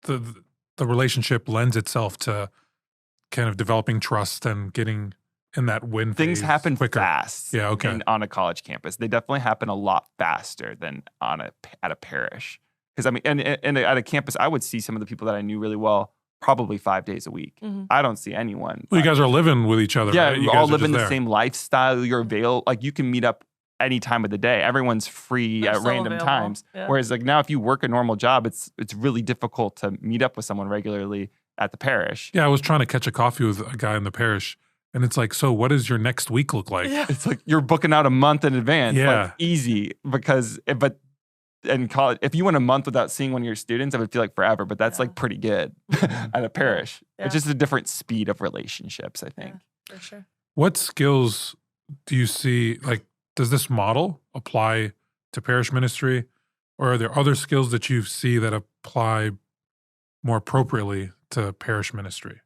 the relationship lends itself to kind of developing trust and getting in that win things phase happen quicker. fast. Yeah, okay. On a college campus, they definitely happen a lot faster than at a parish. Because I mean, and at a campus, I would see some of the people that I knew really well probably 5 days a week. Mm-hmm. I don't see anyone. Well, you guys are living with each other. Yeah, right? you guys all are live just in the there. same lifestyle. You're available. Like, you can meet up any time of the day. Everyone's free They're at still random available. times. Yeah. Whereas, like, now, if you work a normal job, it's really difficult to meet up with someone regularly at the parish. Yeah, I was trying to catch a coffee with a guy in the parish, and it's like, so what does your next week look like? Yeah. It's like you're booking out a month in advance. Yeah. Like, easy, because in college, if you went a month without seeing one of your students, it would feel like forever, but that's like pretty good at a parish. Yeah. It's just a different speed of relationships, I think. Yeah, for sure. What skills do you see, like, does this model apply to parish ministry, or are there other skills that you see that apply more appropriately to parish ministry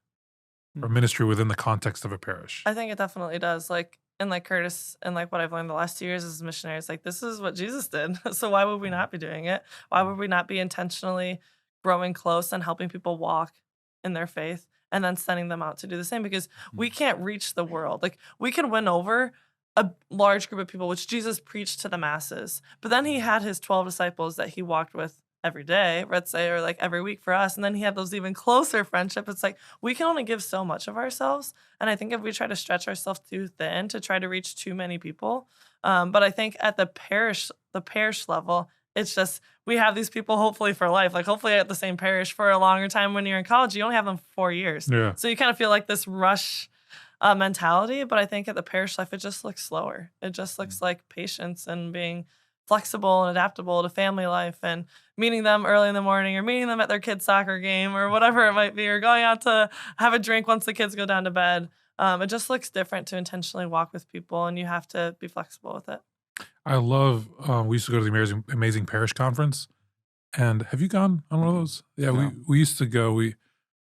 or ministry within the context of a parish? I think it definitely does. Like, and like Curtis, and like what I've learned the last 2 years as missionaries, like, this is what Jesus did. So why would we not be doing it? Why would we not be intentionally growing close and helping people walk in their faith, and then sending them out to do the same? Because we can't reach the world. Like, we can win over a large group of people, which Jesus preached to the masses. But then he had his 12 disciples that he walked with every day, let's say, or like every week for us. And then he had those even closer friendships. It's like, we can only give so much of ourselves. And I think if we try to stretch ourselves too thin to try to reach too many people, but I think at the parish level, it's just, we have these people hopefully for life. Like, hopefully at the same parish for a longer time. When you're in college, you only have them for 4 years. Yeah. So you kind of feel like this rush mentality. But I think at the parish life, it just looks slower. It just looks like patience and being flexible and adaptable to family life and meeting them early in the morning or meeting them at their kids' soccer game or whatever it might be, or going out to have a drink once the kids go down to bed. It just looks different to intentionally walk with people, and you have to be flexible with it. I love, we used to go to the Amazing Parish Conference. And have you gone on one of those? Yeah, No. we used to go.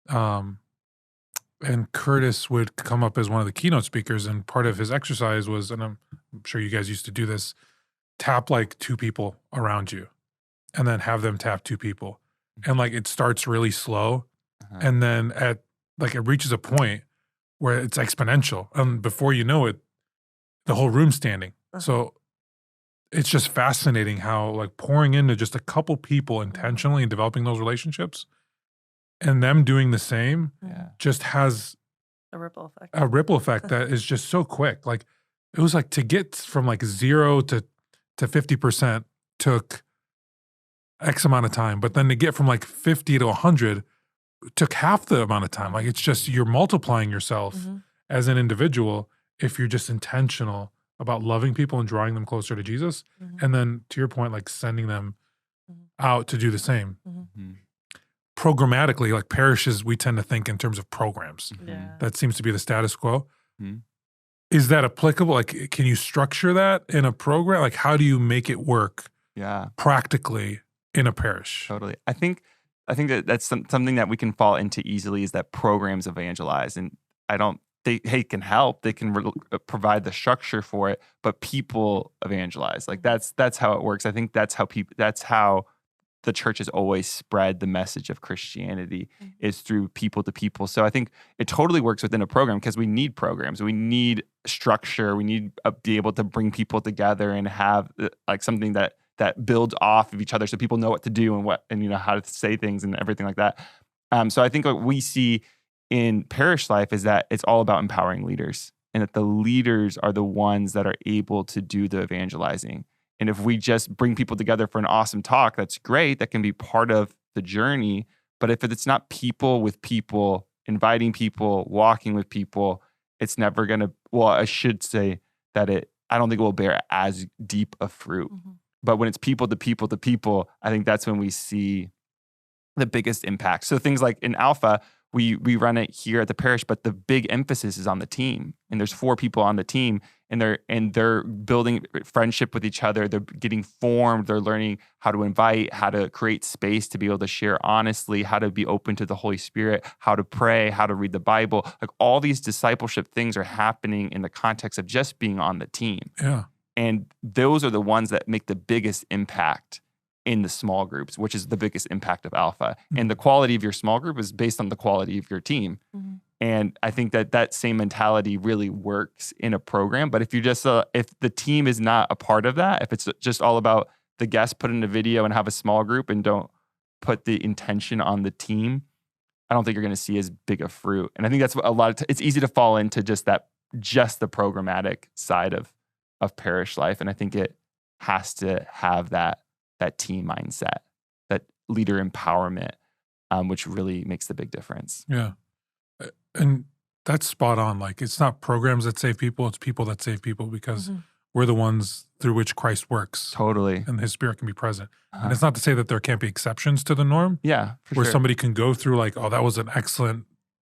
And Curtis would come up as one of the keynote speakers, and part of his exercise was, and I'm sure you guys used to do this, tap like 2 people around you, and then have them tap 2 people, and like it starts really slow, and then it reaches a point where it's exponential, and before you know it, the whole room's standing. So it's just fascinating how like pouring into just a couple people intentionally and developing those relationships and them doing the same just has a ripple effect. That is just so quick. Like it was like to get from like 0 to 50% took X amount of time, but then to get from like 50 to 100 took half the amount of time. Like it's just, you're multiplying yourself as an individual if you're just intentional about loving people and drawing them closer to Jesus. And then to your point, like sending them out to do the same. Programmatically, like parishes, we tend to think in terms of programs. That seems to be the status quo. Is that applicable? Like, can you structure that in a program? Like, how do you make it work practically in a parish? Totally. I think that's something that we can fall into easily, is that programs evangelize. And they can help, they can provide the structure for it, but people evangelize. Like that's how it works. I think that's how the church has always spread the message of Christianity, is through people to people. So I think it totally works within a program, because we need programs. We need structure. We need to be able to bring people together and have like something that builds off of each other, so people know what to do and how to say things and everything like that. So I think what we see in parish life is that it's all about empowering leaders, and that the leaders are the ones that are able to do the evangelizing. And if we just bring people together for an awesome talk, that's great. That can be part of the journey. But if it's not people with people, inviting people, walking with people, it's never going to, I should say that I don't think it will bear as deep a fruit. But when it's people to people to people, I think that's when we see the biggest impact. So things like in Alpha, we run it here at the parish, but the big emphasis is on the team. And there's 4 people on the team, and they're building friendship with each other. They're getting formed. They're learning how to invite, how to create space to be able to share honestly, how to be open to the Holy Spirit, how to pray, how to read the Bible. Like all these discipleship things are happening in the context of just being on the team. Yeah. And those are the ones that make the biggest impact in the small groups, which is the biggest impact of Alpha. And the quality of your small group is based on the quality of your team. And I think that same mentality really works in a program. But if you just, if the team is not a part of that, if it's just all about the guests put in a video and have a small group and don't put the intention on the team, I don't think you're going to see as big a fruit. And I think that's what it's easy to fall into just the programmatic side of parish life. And I think it has to have that team mindset, that leader empowerment, which really makes the big difference. Yeah. And that's spot on. Like, it's not programs that save people, it's people that save people, because we're the ones through which Christ works. Totally. And his Spirit can be present. And it's not to say that there can't be exceptions to the norm. Yeah, where somebody can go through like, oh, that was an excellent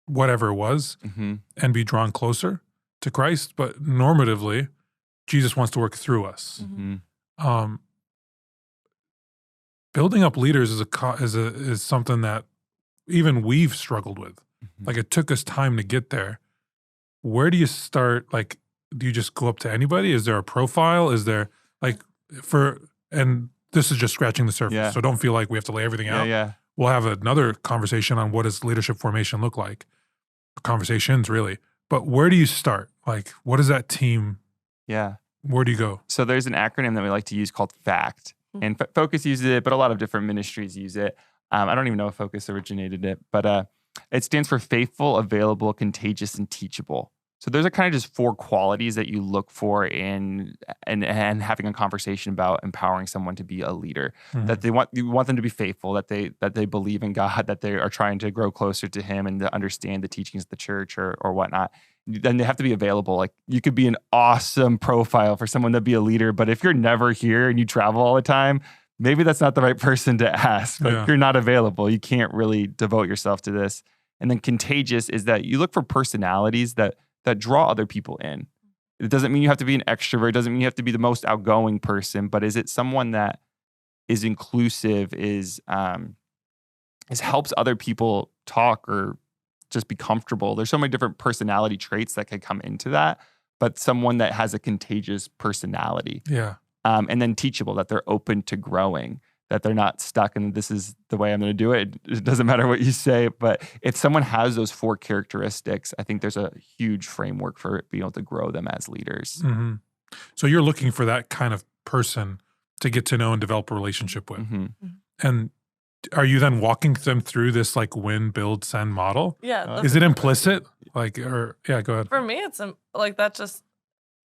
whatever it was, and be drawn closer to Christ. But normatively, Jesus wants to work through us. Building up leaders is something that even we've struggled with. Like, it took us time to get there. Where do you start? Like, do you just go up to anybody? Is there a profile? Is there and this is just scratching the surface. So don't feel like we have to lay everything out. We'll have another conversation on what does leadership formation look like. Conversations, really. But where do you start? Like, what is that team? Where do you go? So there's an acronym that we like to use called F.A.C.T. And Focus uses it, but a lot of different ministries use it. I don't even know if Focus originated it, but it stands for faithful, available, contagious, and teachable. So those are kind of just 4 qualities that you look for in and having a conversation about empowering someone to be a leader. That you want them to be faithful, that they believe in God, that they are trying to grow closer to Him and to understand the teachings of the church or whatnot. then they have to be available. Like you could be an awesome profile for someone to be a leader, but if you're never here and you travel all the time, maybe that's not the right person to ask. Like Yeah. you're not available. You can't really devote yourself to this. And then contagious is that you look for personalities that draw other people in. It doesn't mean you have to be an extrovert. It doesn't mean you have to be the most outgoing person, but is it someone that is inclusive, is helps other people talk or just be comfortable? There's so many different personality traits that can come into that, but someone that has a contagious personality. Yeah. And then teachable, that they're open to growing, that they're not stuck in this is the way I'm going to do it. It doesn't matter what you say. But if someone has those 4 characteristics, I think there's a huge framework for being able to grow them as leaders. Mm-hmm. So you're looking for that kind of person to get to know and develop a relationship with. Mm-hmm. And are you then walking them through this like win, build, send model? Yeah. Is it implicit? Like, or yeah, go ahead. For me, it's like that just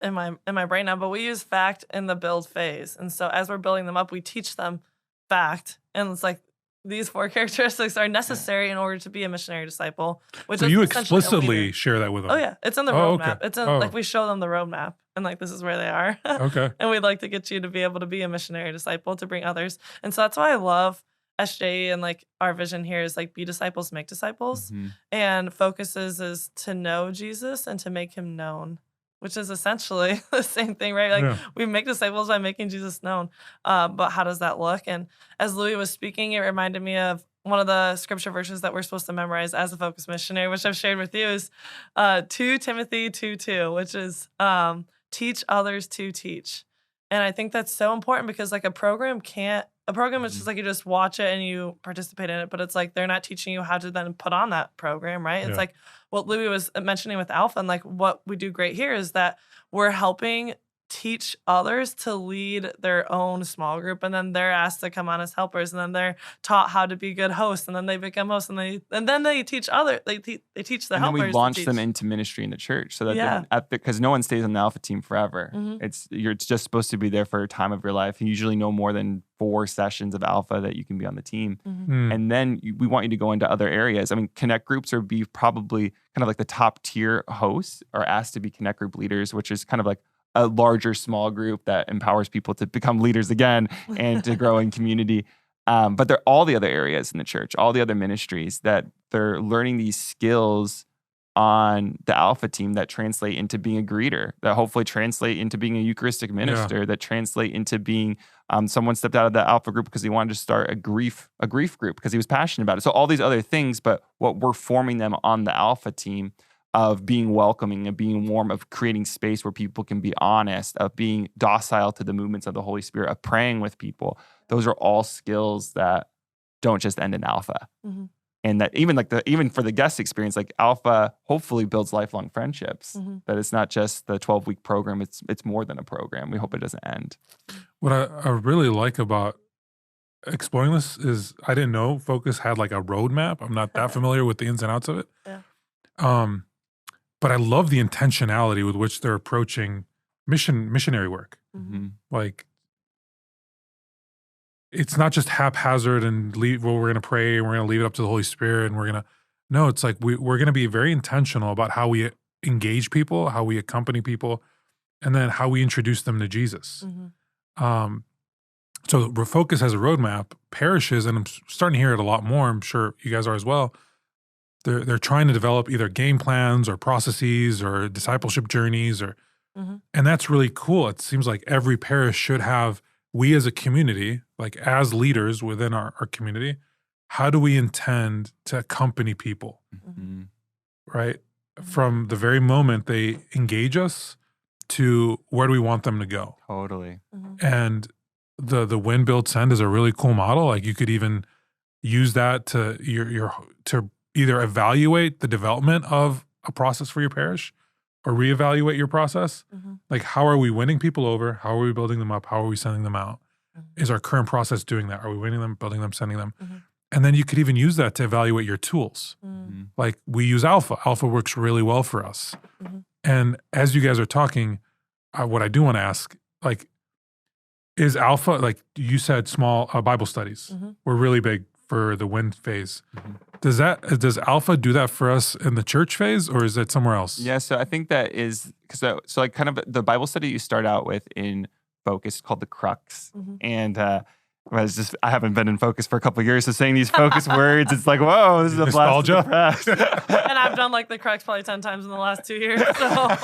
in my brain now, but we use FACT in the build phase. And so as we're building them up, we teach them FACT. And it's like these 4 characteristics are necessary in order to be a missionary disciple. Which So is you essentially a explicitly leader. share that with them? Oh yeah, it's in the Oh, roadmap. okay. It's in like we show them the roadmap and like this is where they are. Okay. And we'd like to get you to be able to be a missionary disciple to bring others. And so that's why I love SJE and like our vision here is like be disciples, make disciples. Mm-hmm. And focuses is to know Jesus and to make him known, which is essentially the same thing, right? Like we make disciples by making Jesus known. But how does that look? And as Louie was speaking, it reminded me of one of the scripture verses that we're supposed to memorize as a focus missionary, which I've shared with you, is 2 Timothy 2:2, which is teach others to teach. And I think that's so important because like a program is just like you just watch it and you participate in it, but it's like they're not teaching you how to then put on that program, right? It's like what Louie was mentioning with Alpha, and like what we do great here is that we're helping teach others to lead their own small group, and then they're asked to come on as helpers, and then they're taught how to be good hosts, and then they become hosts, and then they teach they teach the and helpers. then we launch them into ministry in the church, so that because no one stays on the Alpha team forever. Mm-hmm. It's just supposed to be there for a time of your life. You usually no more than 4 sessions of Alpha that you can be on the team, and then we want you to go into other areas. I mean, connect groups are probably kind of like the top tier hosts are asked to be connect group leaders, which is kind of like a larger small group that empowers people to become leaders again and to grow in community. But they're all the other areas in the church, all the other ministries that they're learning these skills on the Alpha team that translate into being a greeter, that hopefully translate into being a Eucharistic minister, that translate into being someone stepped out of the Alpha group because he wanted to start a grief group because he was passionate about it. So all these other things, but what we're forming them on the Alpha team of being welcoming, of being warm, of creating space where people can be honest, of being docile to the movements of the Holy Spirit, of praying with people. Those are all skills that don't just end in Alpha. Mm-hmm. And that even for the guest experience, like Alpha hopefully builds lifelong friendships. Mm-hmm. That it's not just the 12-week program, it's more than a program. We hope it doesn't end. What I really like about exploring this is I didn't know Focus had like a roadmap. I'm not that familiar with the ins and outs of it. Yeah. But I love the intentionality with which they're approaching missionary work. Mm-hmm. Like, it's not just haphazard and we're going to pray and we're going to leave it up to the Holy Spirit and no, it's like we're going to be very intentional about how we engage people, how we accompany people, and then how we introduce them to Jesus. Mm-hmm. So Focus has a roadmap. Parishes, and I'm starting to hear it a lot more, I'm sure you guys are as well, they're trying to develop either game plans or processes or discipleship journeys and that's really cool. It seems like every parish should have, we as a community, like as leaders within our community, how do we intend to accompany people, right? From the very moment they engage us to where do we want them to go? Totally. And the win, build, send is a really cool model. Like you could even use that to to either evaluate the development of a process for your parish or reevaluate your process. Like, how are we winning people over? How are we building them up? How are we sending them out? Is our current process doing that? Are we winning them, building them, sending them? And then you could even use that to evaluate your tools. Like we use Alpha. Alpha works really well for us. And as you guys are talking, what I do want to ask, like, is Alpha, like you said, small Bible studies. We're really big for the win phase. Mm-hmm. Does Alpha do that for us in the church phase, or is that somewhere else? Yeah, so I think that is so like kind of the Bible study you start out with in Focus is called the crux, and I haven't been in Focus for a couple of years, so saying these focus words, it's like, whoa, this is a blast from the past. And I've done like the crux probably 10 times in the last 2 years. So.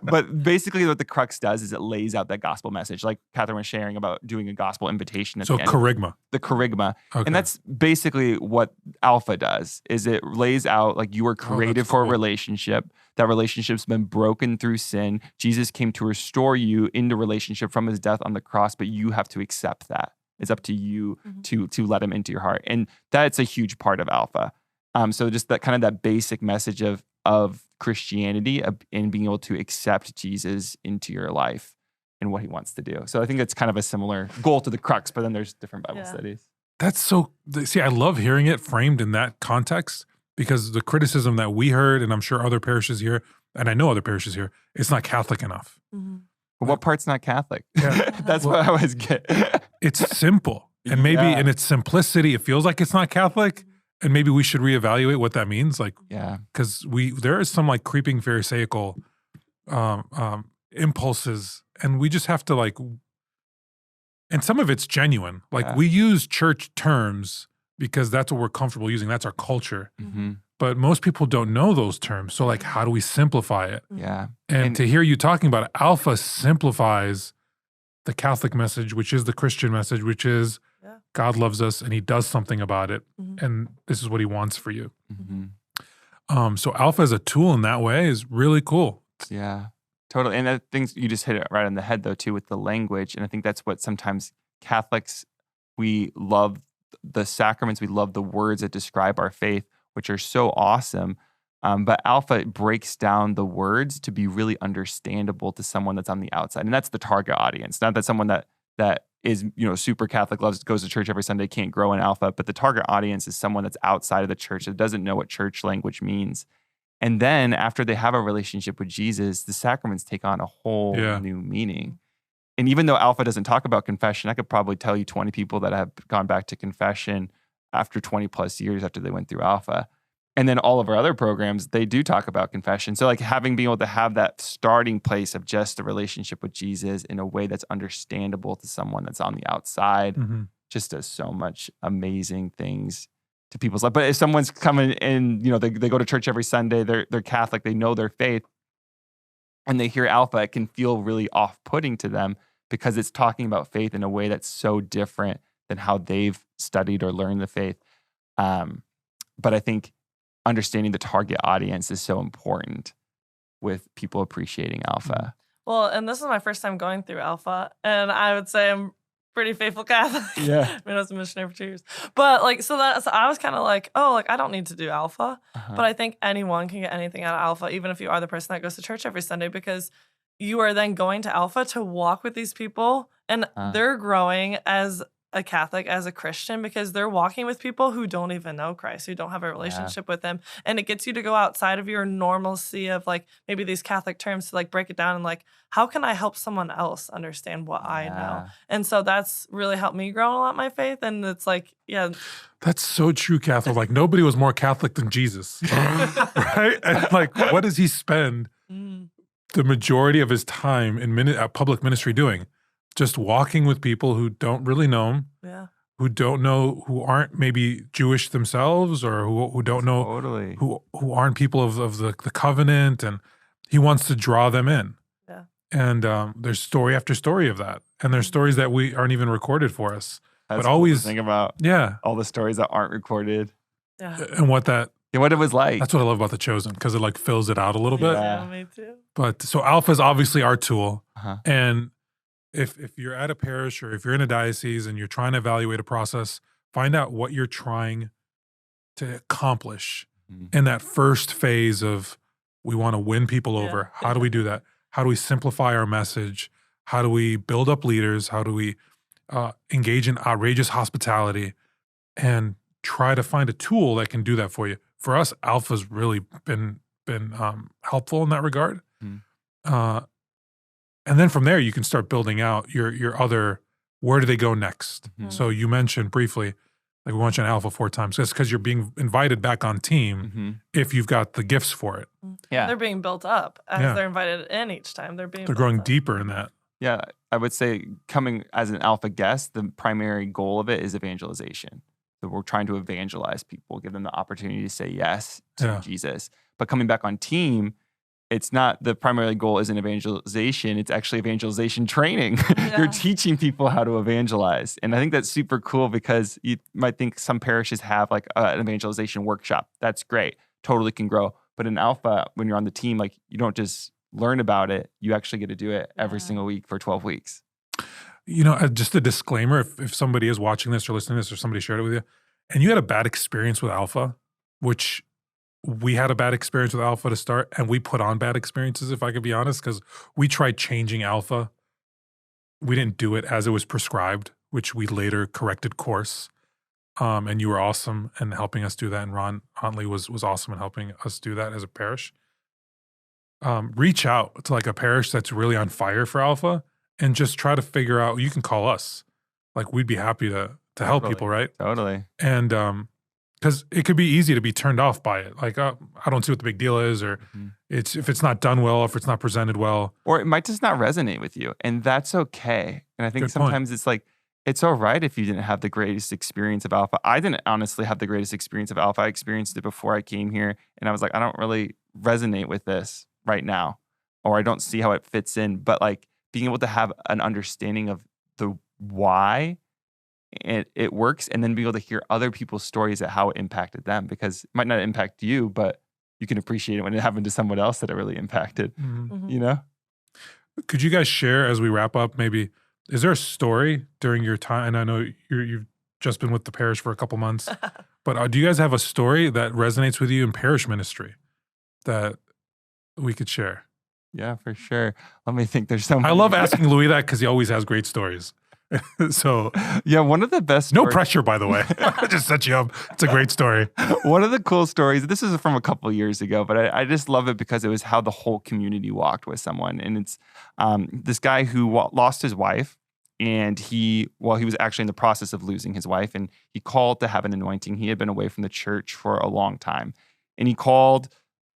But basically what the crux does is it lays out that gospel message, like Katherine was sharing about doing a gospel invitation. So kerygma. The kerygma. Okay. And that's basically what Alpha does, is it lays out like you were created for a relationship. That relationship's been broken through sin. Jesus came to restore you into relationship from his death on the cross, but you have to accept that. It's up to you to let him into your heart. And that's a huge part of Alpha. So just that kind of that basic message of Christianity and being able to accept Jesus into your life and what he wants to do. So I think that's kind of a similar goal to the crux, but then there's different Bible studies. That's so, see, I love hearing it framed in that context, because the criticism that we heard, and I'm sure other parishes here, and I know other parishes here, it's not Catholic enough. But what part's not Catholic? Yeah. That's what I always get. It's simple. And maybe in its simplicity, it feels like it's not Catholic. And maybe we should reevaluate what that means. Like, because there is some like creeping Pharisaical impulses, and we just have to like, and some of it's genuine. Like we use church terms because that's what we're comfortable using. That's our culture. But most people don't know those terms. So like, how do we simplify it? Yeah. And to hear you talking about it, Alpha simplifies the Catholic message, which is the Christian message, which is God loves us and he does something about it. And this is what he wants for you. So Alpha as a tool in that way is really cool. Yeah, totally. And I think you just hit it right on the head though, too, with the language. And I think that's what sometimes Catholics, we love the sacraments, we love the words that describe our faith, which are so awesome. But Alpha breaks down the words to be really understandable to someone that's on the outside. And that's the target audience. Not that someone that is, super Catholic, goes to church every Sunday, can't grow in Alpha. But the target audience is someone that's outside of the church that doesn't know what church language means. And then after they have a relationship with Jesus, the sacraments take on a whole new meaning. And even though Alpha doesn't talk about confession, I could probably tell you 20 people that have gone back to confession after 20 plus years after they went through Alpha. And then all of our other programs, they do talk about confession. So like being able to have that starting place of just a relationship with Jesus in a way that's understandable to someone that's on the outside, just does so much amazing things to people's life. But if someone's coming in, they go to church every Sunday, they're Catholic, they know their faith, and they hear Alpha, it can feel really off-putting to them because it's talking about faith in a way that's so different than how they've studied or learned the faith. But I think understanding the target audience is so important with people appreciating Alpha. Well, and this is my first time going through Alpha, and I would say I'm pretty faithful Catholic. Yeah. I was a missionary for 2 years. But so I was kind of like, I don't need to do Alpha. But I think anyone can get anything out of Alpha, even if you are the person that goes to church every Sunday, because you are then going to Alpha to walk with these people, and they're growing as a Catholic, as a Christian, because they're walking with people who don't even know Christ, who don't have a relationship with him. And it gets you to go outside of your normalcy of like maybe these Catholic terms to like break it down and like, how can I help someone else understand what I know? And so that's really helped me grow a lot my faith. And it's like, that's so true, Catherine. Like nobody was more Catholic than Jesus, right? And like, what does he spend the majority of his time in public ministry doing? Just walking with people who don't really know him, who don't know, who aren't maybe Jewish themselves, or who don't know, who aren't people of the covenant, and he wants to draw them in. Yeah. And there's story after story of that, and there's stories that we aren't even recorded for us. That's but always think about all the stories that aren't recorded, and what it was like. That's what I love about The Chosen, because it like fills it out a little bit. Yeah, me too. But so Alpha is obviously our tool, and if you're at a parish or if you're in a diocese and you're trying to evaluate a process, find out what you're trying to accomplish in that first phase of we want to win people over. How do we do that? How do we simplify our message? How do we build up leaders? How do we engage in outrageous hospitality and try to find a tool that can do that for you? For us, Alpha's really been helpful in that regard. And then from there, you can start building out your other, where do they go next? So you mentioned briefly Like we want you in alpha 4 times. Just because you're being invited back on team if you've got the gifts for it. Yeah. They're being built up as they're invited in each time. They're growing deeper in that. Yeah, I would say coming as an alpha guest, the primary goal of it is evangelization. So we're trying to evangelize people, give them the opportunity to say yes to Jesus. But coming back on team, it's not the primary goal isn't evangelization. It's actually evangelization training. You're teaching people how to evangelize. And I think that's super cool because you might think some parishes have like an evangelization workshop. That's great. Totally can grow. But in alpha, when you're on the team, like you don't just learn about it. You actually get to do it every single week for 12 weeks. You know, just a disclaimer, if somebody is watching this or listening to this or somebody shared it with you, and you had a bad experience with alpha, which we had a bad experience with alpha to start, and we put on bad experiences, if I could be honest, because we tried changing alpha. We didn't do it as it was prescribed, which we later corrected course. And you were awesome in helping us do that. And Ron Huntley was awesome in helping us do that as a parish. Reach out to like a parish that's really on fire for alpha and just try to figure out, you can call us. Like we'd be happy to help people, right? Totally. And because it could be easy to be turned off by it. Like, I don't see what the big deal is, or if it's not done well, if it's not presented well. Or it might just not resonate with you. And that's okay. And I think sometimes it's like, it's all right if you didn't have the greatest experience of alpha. I didn't honestly have the greatest experience of alpha. I experienced it before I came here. And I was like, I don't really resonate with this right now. Or I don't see how it fits in. But like being able to have an understanding of the why it works, and then be able to hear other people's stories of how it impacted them, because it might not impact you, but you can appreciate it when it happened to someone else that it really impacted, you know? Could you guys share as we wrap up, maybe, is there a story during your time? And I know you've just been with the parish for a couple months, but do you guys have a story that resonates with you in parish ministry that we could share? Yeah, for sure. Let me think. There's so many. I love asking Louie that because he always has great stories. So yeah, one of the best no pressure, by the way. I just set you up. It's a great story. One of the cool stories, this is from a couple of years ago, but I just love it because it was how the whole community walked with someone. And it's this guy who lost his wife, and he was actually in the process of losing his wife, and he called to have an anointing. He had been away from the church for a long time, and he called,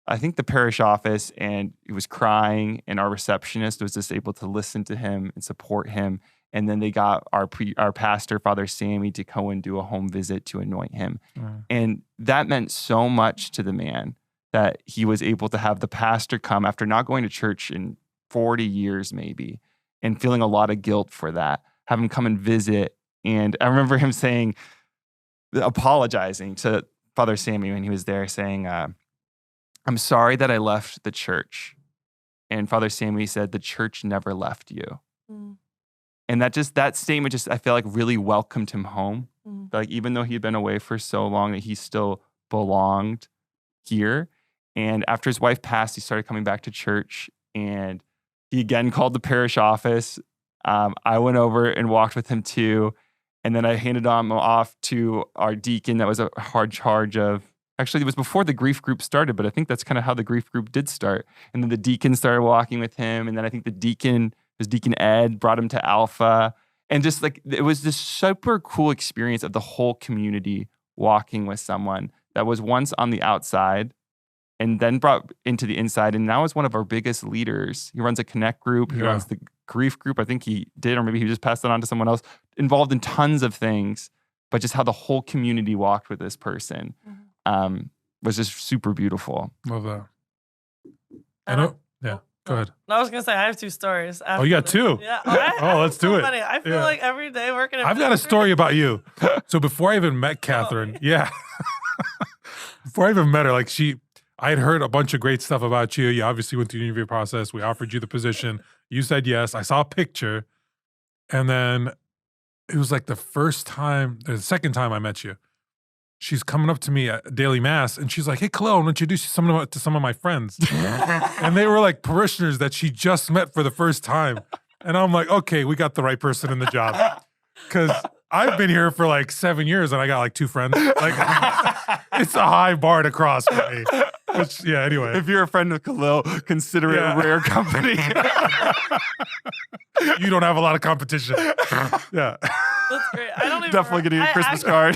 I think, the parish office, and he was crying, and our receptionist was just able to listen to him and support him. And then they got our pastor, Father Sammy, to go and do a home visit to anoint him. And that meant so much to the man that he was able to have the pastor come after not going to church in 40 years maybe, and feeling a lot of guilt for that, have him come and visit. And I remember him apologizing to Father Sammy when he was there, saying, I'm sorry that I left the church. And Father Sammy said, the church never left you. And that statement I feel like really welcomed him home. Like even though he had been away for so long, that he still belonged here. And after his wife passed, he started coming back to church, and he again called the parish office. I went over and walked with him too. And then I handed him off to our deacon that was a hard charge of, actually it was before the grief group started, but I think that's kind of how the grief group did start. And then the deacon started walking with him. And then I think Deacon Ed brought him to Alpha. And just like, it was this super cool experience of the whole community walking with someone that was once on the outside and then brought into the inside. And now is one of our biggest leaders. He runs a connect group. He runs the grief group. I think he did, or maybe he just passed it on to someone else, involved in tons of things, but just how the whole community walked with this person was just super beautiful. Love that. I know. Yeah. Go ahead. No, I was going to say, I have 2 stories. Oh, you got 2? Yeah. Let's do it. Funny. I feel like every day working in I've got a story about you. So before I even met Katherine, before I even met her, like I had heard a bunch of great stuff about you. You obviously went through the interview process. We offered you the position. You said yes. I saw a picture. And then it was like the second time I met you. She's coming up to me at daily mass, and she's like, "Hey, Khalil, I want to introduce you to some of my friends." And they were like parishioners that she just met for the first time. And I'm like, okay, we got the right person in the job. Because I've been here for like 7 years, and I got like 2 friends. Like, it's a high bar to cross for me. Which, anyway. If you're a friend of Khalil, consider it a rare company. You don't have a lot of competition. Yeah. That's great. I don't even Definitely getting a Christmas card.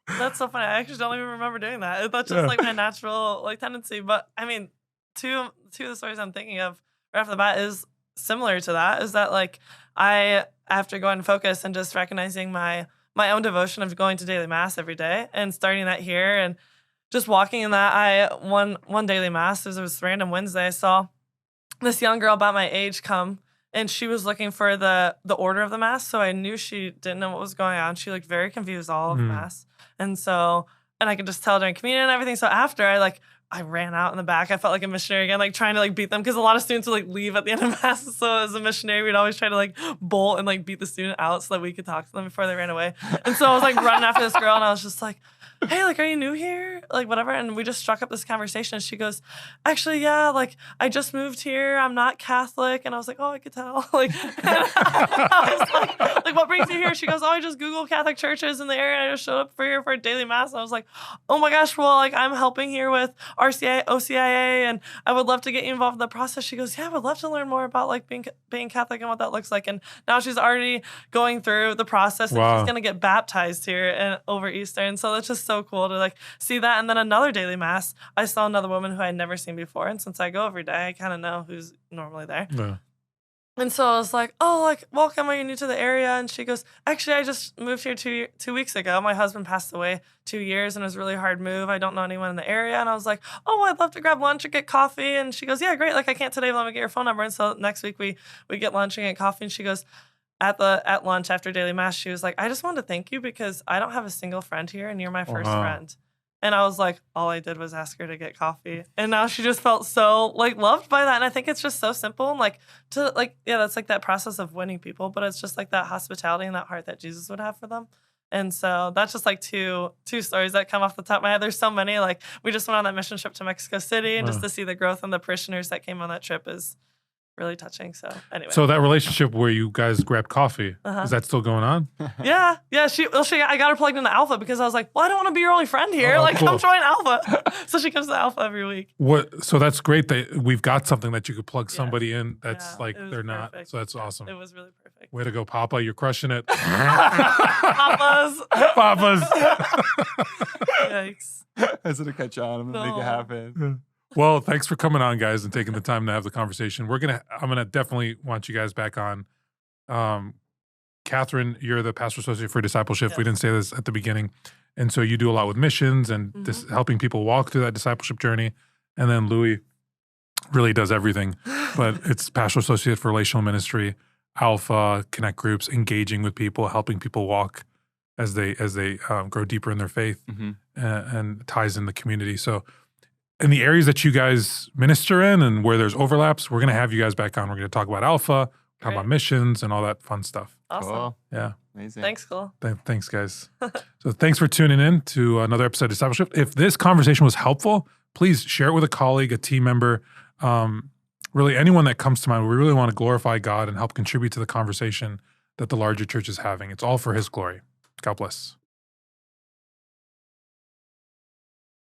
That's so funny. I actually don't even remember doing that. That's just like my natural like tendency. But I mean, two of the stories I'm thinking of right off the bat is similar to that. Is that like I after going to Focus and just recognizing my own devotion of going to daily mass every day and starting that here and just walking in that. I one daily mass, it was random Wednesday. I saw this young girl about my age come. And she was looking for the order of the mass, so I knew she didn't know what was going on. She looked very confused all of mass, and I could just tell during communion and everything. So after I ran out in the back. I felt like a missionary again, like trying to like beat them because a lot of students would like leave at the end of mass. So as a missionary, we'd always try to like bolt and like beat the student out so that we could talk to them before they ran away. And so I was like running after this girl, and I was just like, hey, like, are you new here? Like, whatever. And we just struck up this conversation. And she goes, actually, yeah, like, I just moved here. I'm not Catholic. And I was like, oh, I could tell. Like, I was like, what brings you here? She goes, oh, I just Googled Catholic churches in the area. And I just showed up for here for a daily mass. And I was like, oh my gosh, well, like, I'm helping here with RCIA, OCIA, and I would love to get you involved in the process. She goes, yeah, I would love to learn more about, like, being Catholic and what that looks like. And now she's already going through the process. And she's going to get baptized here over Easter. And so that's just so cool to like see that. And then another daily mass, I saw another woman who I had never seen before. And since I go every day, I kind of know who's normally there. Yeah. And so I was like, oh, like, welcome, are you new to the area? And she goes, actually, I just moved here 2 weeks ago. My husband passed away 2 years and it was a really hard move. I don't know anyone in the area. And I was like, oh, I'd love to grab lunch or get coffee. And she goes, yeah, great. Like, I can't today, but let me get your phone number. And so next week we get lunch and get coffee. And she goes, at lunch after daily mass, she was like, I just wanted to thank you because I don't have a single friend here and you're my first friend. And I was like, all I did was ask her to get coffee. And now she just felt so like loved by that. And I think it's just so simple. And like to like, yeah, that's like that process of winning people, but it's just like that hospitality and that heart that Jesus would have for them. And so that's just like two stories that come off the top of my head. There's so many. Like we just went on that mission trip to Mexico City and just to see the growth and the parishioners that came on that trip is really touching. So anyway. So that relationship where you guys grabbed coffee, is that still going on? Yeah. I got her plugged into Alpha because I was like, well, I don't want to be your only friend here. Come join Alpha. So she comes to Alpha every week. So that's great that we've got something that you could plug somebody in that's like they're perfect. Not. So that's awesome. It was really perfect. Way to go, Papa. You're crushing it. Papas. Yikes. I was going to catch on and make it happen. Yeah. Well, thanks for coming on, guys, and taking the time to have the conversation. I'm gonna definitely want you guys back on. Katherine, you're the pastor associate for DiscipleShift. Yes. We didn't say this at the beginning, and so you do a lot with missions and helping people walk through that discipleship journey. And then Louie really does everything, but it's pastor associate for relational ministry, Alpha, connect groups, engaging with people, helping people walk as they grow deeper in their faith, and ties in the community. So. In the areas that you guys minister in and where there's overlaps, we're going to have you guys back on. We're going to talk about Alpha, talk about missions and all that fun stuff. Awesome. Cool. Yeah. Amazing. Thanks, Cole. Thanks, guys. So thanks for tuning in to another episode of Discipleship. If this conversation was helpful, please share it with a colleague, a team member, really anyone that comes to mind. We really want to glorify God and help contribute to the conversation that the larger church is having. It's all for his glory. God bless.